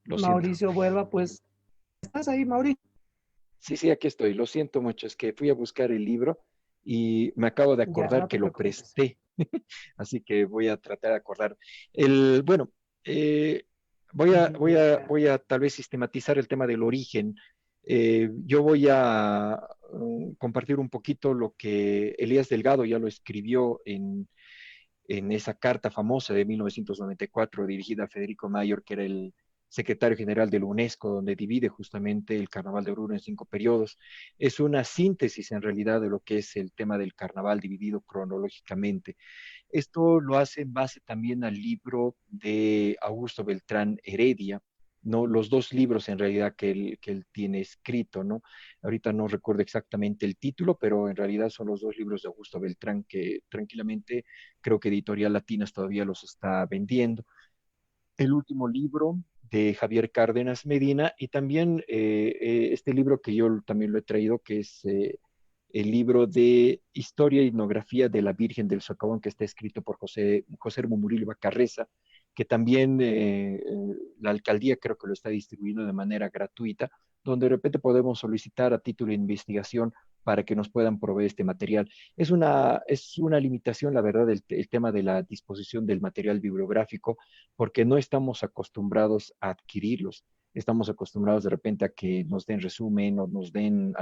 Mauricio vuelva, pues, ¿estás ahí, Mauri? Sí, aquí estoy. Lo siento mucho, es que fui a buscar el libro y me acabo de Ya, acordar no te que lo preocupes. presté. Así que voy a tratar de acordar. Bueno, voy a tal vez sistematizar el tema del origen. Yo voy a compartir un poquito lo que Elías Delgado ya lo escribió en esa carta famosa de 1994 dirigida a Federico Mayor, que era el secretario general de la UNESCO, donde divide justamente el Carnaval de Oruro en 5 periodos. Es una síntesis en realidad de lo que es el tema del carnaval dividido cronológicamente. Esto lo hace en base también al libro de Augusto Beltrán Heredia, ¿no? Los 2 libros en realidad que él tiene escrito, ¿no? Ahorita no recuerdo exactamente el título, pero en realidad son los 2 libros de Augusto Beltrán que tranquilamente creo que Editorial Latinas todavía los está vendiendo. El último libro de Javier Cárdenas Medina y también este libro que yo también lo he traído, que es el libro de Historia y Etnografía de la Virgen del Socavón, que está escrito por José Murillo Bacarreza, que también la alcaldía creo que lo está distribuyendo de manera gratuita, donde de repente podemos solicitar a título de investigación para que nos puedan proveer este material. Es una limitación, la verdad, el tema de la disposición del material bibliográfico, porque no estamos acostumbrados a adquirirlos. Estamos acostumbrados de repente a que nos den resumen o nos den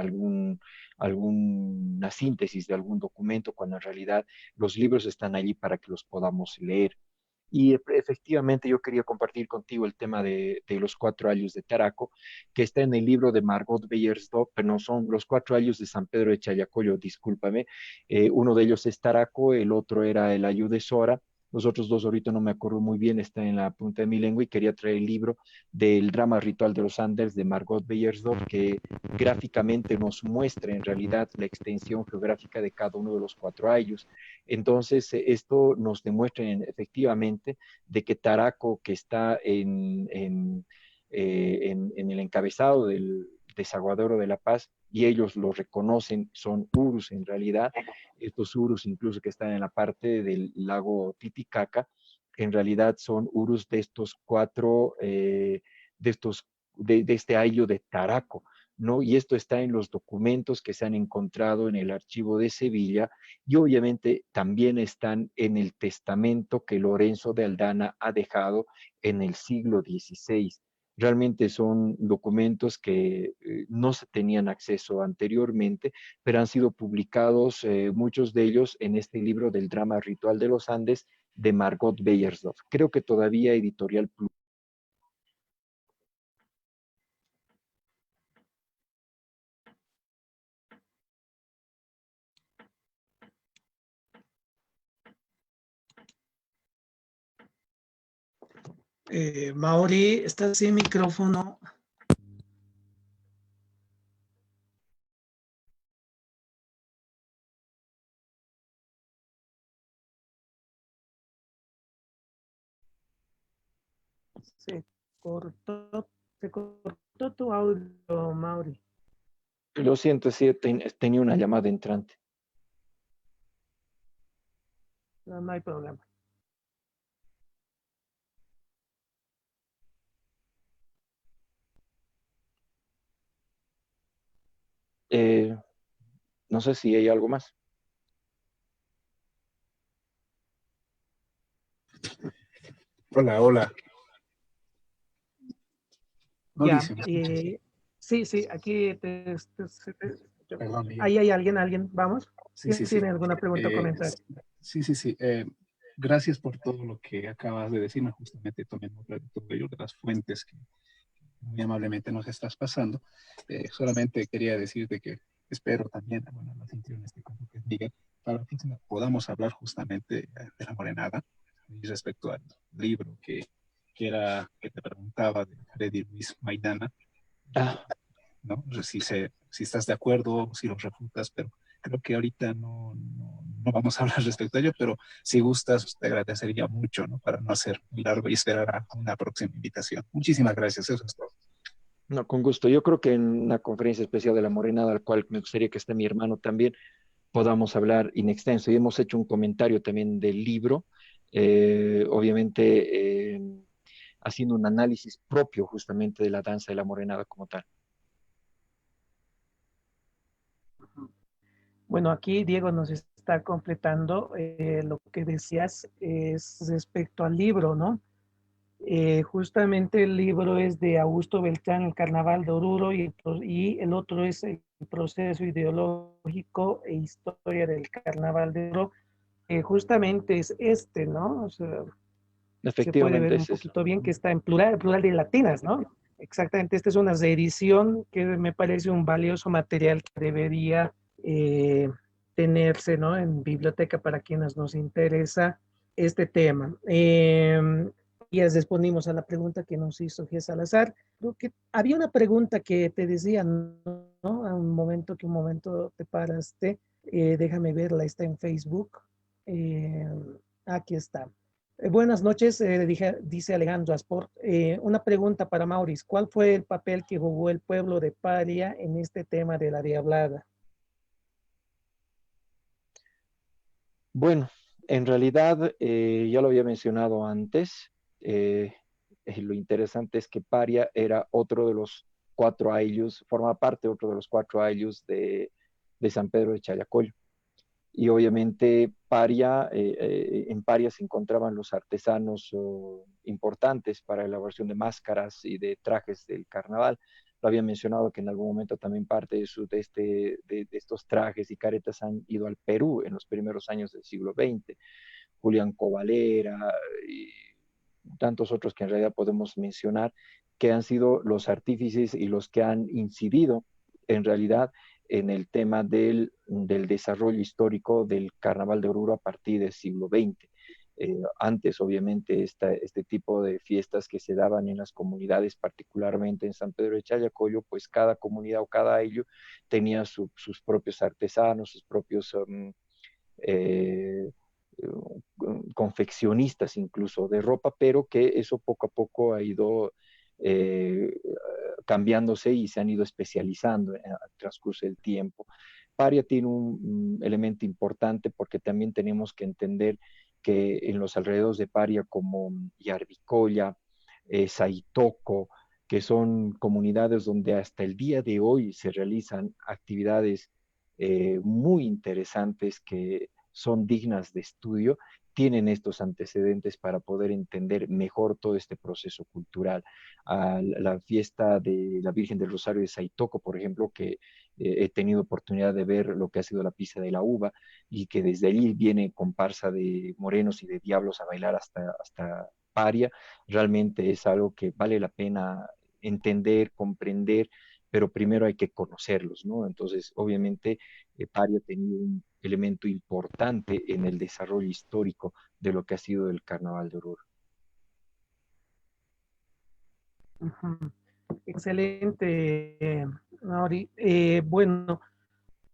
alguna síntesis de algún documento, cuando en realidad los libros están allí para que los podamos leer. Y efectivamente yo quería compartir contigo el tema de los 4 ayos de Taraco, que está en el libro de Margot Beyersdorf, pero no son los 4 ayos de San Pedro de Chayacoyo, discúlpame. Uno de ellos es Taraco, el otro era el ayo de Sora. Los otros 2 ahorita no me acuerdo muy bien, está en la punta de mi lengua y quería traer el libro del drama ritual de los Andes de Margot Beyersdorf, que gráficamente nos muestra en realidad la extensión geográfica de cada uno de los 4 ayos. Entonces, esto nos demuestra efectivamente de que Taraco, que está en el encabezado del desaguadero de La Paz, y ellos lo reconocen, son urus en realidad, estos urus incluso que están en la parte del lago Titicaca, en realidad son urus de estos 4, de este ayo de Taraco, ¿no? Y esto está en los documentos que se han encontrado en el archivo de Sevilla y obviamente también están en el testamento que Lorenzo de Aldana ha dejado en el siglo XVI. Realmente son documentos que no se tenían acceso anteriormente, pero han sido publicados muchos de ellos en este libro del drama ritual de los Andes de Margot Beyersdorf. Creo que todavía Editorial Plus. Mauri, estás sin micrófono. Se cortó tu audio, Mauri. Lo siento, sí, tenía una llamada entrante. No, no hay problema. No sé si hay algo más. Hola. Ya, Mauricio. sí, aquí te Perdón, Miguel. Ahí hay alguien, vamos. Sí, sí, sí. ¿Tiene alguna pregunta o comentario? Sí, sí, sí. Gracias por todo lo que acabas de decirme. Justamente tomé nota de todo ello, de las fuentes que muy amablemente nos estás pasando. Solamente quería decirte que espero también, bueno, las intenciones que con que Miguel, para la próxima podamos hablar justamente de la morenada y respecto al libro que te preguntaba de Freddy Luis Maidana. ¿No? Si estás de acuerdo, si lo refutas, pero creo que ahorita no vamos a hablar respecto a ello, pero si gustas, te agradecería mucho, ¿no? Para no hacer muy largo y esperar a una próxima invitación. Muchísimas gracias, eso es todo. No, con gusto. Yo creo que en una conferencia especial de la Morenada, al cual me gustaría que esté mi hermano también, podamos hablar in extenso. Y hemos hecho un comentario también del libro, obviamente haciendo un análisis propio justamente de la danza de la Morenada como tal. Bueno, aquí Diego nos está completando lo que decías es respecto al libro, ¿no? Justamente el libro es de Augusto Beltrán, El Carnaval de Oruro, y el otro es El proceso ideológico e historia del Carnaval de Oruro. Justamente es este, ¿no? O sea, se puede ver Efectivamente, un es eso. poquito bien que está en plural de latinas, ¿no? Exactamente, esta es una reedición que me parece un valioso material que debería tenerse, ¿no? En biblioteca para quienes nos interesa este tema. Ya respondimos a la pregunta que nos hizo G. Salazar. Creo que había una pregunta que te decía, ¿no? A un momento te paraste. Déjame verla, está en Facebook. Aquí está. Buenas noches, dice Alejandro Asport. Una pregunta para Maurice. ¿Cuál fue el papel que jugó el pueblo de Paria en este tema de la Diablada? Bueno, en realidad, ya lo había mencionado antes, lo interesante es que Paria era otro de los 4 ayllus, forma parte de otro de los 4 ayllus de San Pedro de Challacollo. Y obviamente en Paria se encontraban los artesanos importantes para la elaboración de máscaras y de trajes del carnaval. Lo había mencionado que en algún momento también parte de estos trajes y caretas han ido al Perú en los primeros años del siglo XX. Julián Covalera y tantos otros que en realidad podemos mencionar, que han sido los artífices y los que han incidido en realidad en el tema del desarrollo histórico del Carnaval de Oruro a partir del siglo XX. Antes, obviamente, este tipo de fiestas que se daban en las comunidades, particularmente en San Pedro de Challacollo, pues cada comunidad o cada ayllu tenía sus propios artesanos, sus propios confeccionistas incluso de ropa, pero que eso poco a poco ha ido cambiándose y se han ido especializando al transcurso del tiempo. Paria tiene un elemento importante porque también tenemos que entender que en los alrededores de Paria como Yarvicoya, Saitoco, que son comunidades donde hasta el día de hoy se realizan actividades muy interesantes que son dignas de estudio, tienen estos antecedentes para poder entender mejor todo este proceso cultural. La fiesta de la Virgen del Rosario de Saitoco, por ejemplo, que he tenido oportunidad de ver lo que ha sido la pista de la uva y que desde allí viene comparsa de morenos y de diablos a bailar hasta Paria, realmente es algo que vale la pena entender, comprender, pero primero hay que conocerlos, ¿no? Entonces, obviamente, Paria ha tenido un elemento importante en el desarrollo histórico de lo que ha sido el Carnaval de Oruro. Excelente, Mauri. Bueno,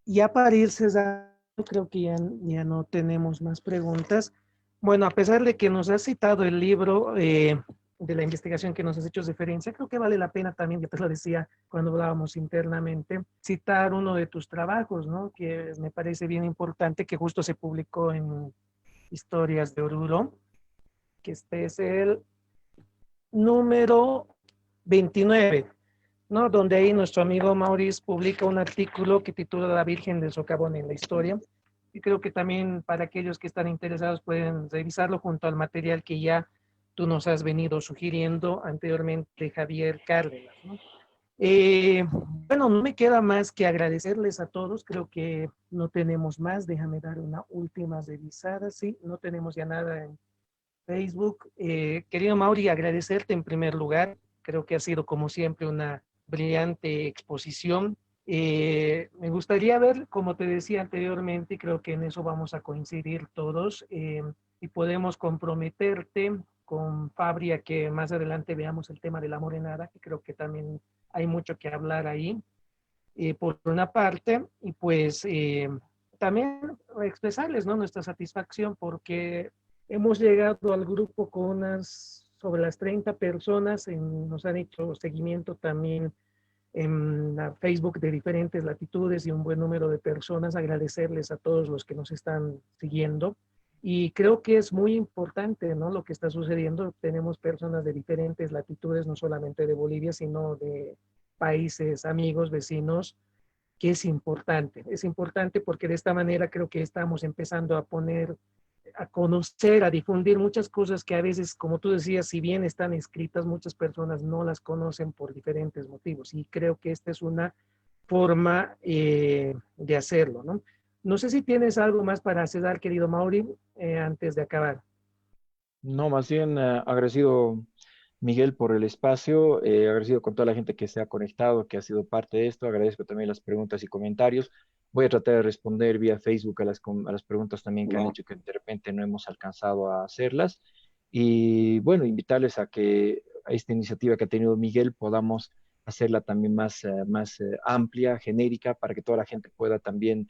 ya para ir cerrando, creo que ya no tenemos más preguntas. Bueno, a pesar de que nos has citado el libro de la investigación que nos has hecho referencia, creo que vale la pena también, ya te lo decía cuando hablábamos internamente, citar uno de tus trabajos, ¿no? Que me parece bien importante, que justo se publicó en Historias de Oruro, que este es el número 29, ¿no? Donde ahí nuestro amigo Maurice publica un artículo que titula La Virgen del Socavón en la historia. Y creo que también para aquellos que están interesados pueden revisarlo junto al material que ya tú nos has venido sugiriendo anteriormente, Javier Cárdenas, ¿no? Bueno, no me queda más que agradecerles a todos. Creo que no tenemos más. Déjame dar una última revisada. Sí, no tenemos ya nada en Facebook. Querido Mauri, agradecerte en primer lugar. Creo que ha sido, como siempre, una brillante exposición. Me gustaría ver, como te decía anteriormente, creo que en eso vamos a coincidir todos, y podemos comprometerte con Fabri a que más adelante veamos el tema de la morenada, que creo que también hay mucho que hablar ahí, por una parte, y pues también expresarles, ¿no?, nuestra satisfacción porque hemos llegado al grupo con unas sobre las 30 personas, nos han hecho seguimiento también en la Facebook de diferentes latitudes y un buen número de personas. Agradecerles a todos los que nos están siguiendo. Y creo que es muy importante, ¿no?, lo que está sucediendo. Tenemos personas de diferentes latitudes, no solamente de Bolivia, sino de países, amigos, vecinos, que es importante. Es importante porque de esta manera creo que estamos empezando a poner, a conocer, a difundir muchas cosas que a veces, como tú decías, si bien están escritas, muchas personas no las conocen por diferentes motivos. Y creo que esta es una forma de hacerlo, ¿no? No sé si tienes algo más para cerrar, querido Mauri, antes de acabar. No, más bien agradecido, Miguel, por el espacio, agradecido con toda la gente que se ha conectado, que ha sido parte de esto, agradezco también las preguntas y comentarios. Voy a tratar de responder vía Facebook a las preguntas también que han hecho que de repente no hemos alcanzado a hacerlas. Y bueno, invitarles a que a esta iniciativa que ha tenido Miguel podamos hacerla también más amplia, genérica, para que toda la gente pueda también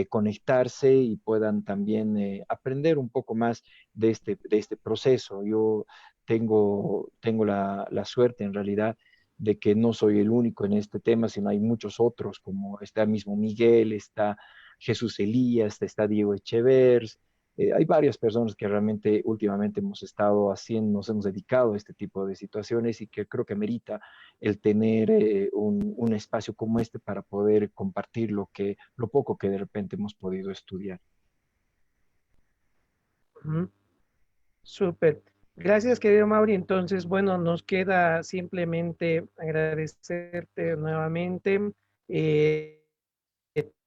conectarse y puedan también aprender un poco más de este proceso. Yo tengo la suerte en realidad de que no soy el único en este tema, sino hay muchos otros, como está mismo Miguel, está Jesús Elías, está Diego Echevers. Hay varias personas que realmente últimamente hemos estado haciendo, nos hemos dedicado a este tipo de situaciones y que creo que merita el tener un espacio como este para poder compartir lo poco que de repente hemos podido estudiar. Súper. Gracias, querido Mauri. Entonces, bueno, nos queda simplemente agradecerte nuevamente,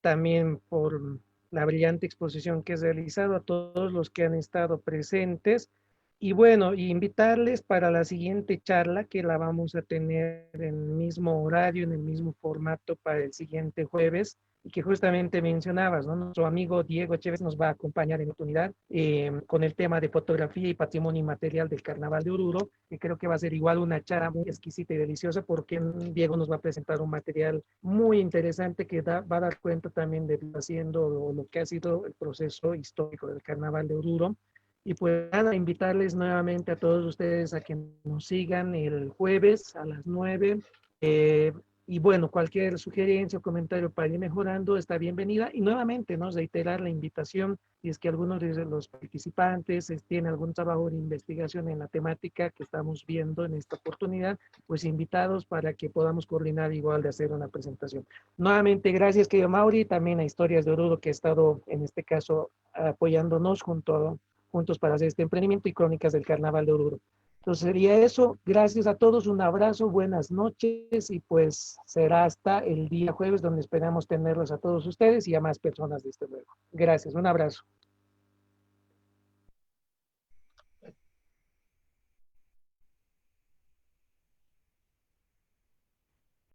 también por la brillante exposición que has realizado, a todos los que han estado presentes. Y bueno, invitarles para la siguiente charla, que la vamos a tener en el mismo horario, en el mismo formato para el siguiente jueves, y que justamente mencionabas, ¿no? Nuestro amigo Diego Chévez nos va a acompañar en oportunidad con el tema de fotografía y patrimonio inmaterial del Carnaval de Oruro, que creo que va a ser igual una charla muy exquisita y deliciosa, porque Diego nos va a presentar un material muy interesante que va a dar cuenta también de haciendo lo que ha sido el proceso histórico del Carnaval de Oruro. Y pues nada, invitarles nuevamente a todos ustedes a que nos sigan el jueves a las 9. Y bueno, cualquier sugerencia o comentario para ir mejorando está bienvenida. Y nuevamente, ¿no?, reiterar la invitación, si es que alguno de los participantes tiene algún trabajo de investigación en la temática que estamos viendo en esta oportunidad, pues invitados para que podamos coordinar igual de hacer una presentación. Nuevamente, gracias, querido Mauri, también a Historias de Oruro, que ha estado en este caso apoyándonos juntos para hacer este emprendimiento, y Crónicas del Carnaval de Oruro. Entonces sería eso. Gracias a todos, un abrazo, buenas noches, y pues será hasta el día jueves, donde esperamos tenerlos a todos ustedes y a más personas desde luego. Gracias, un abrazo.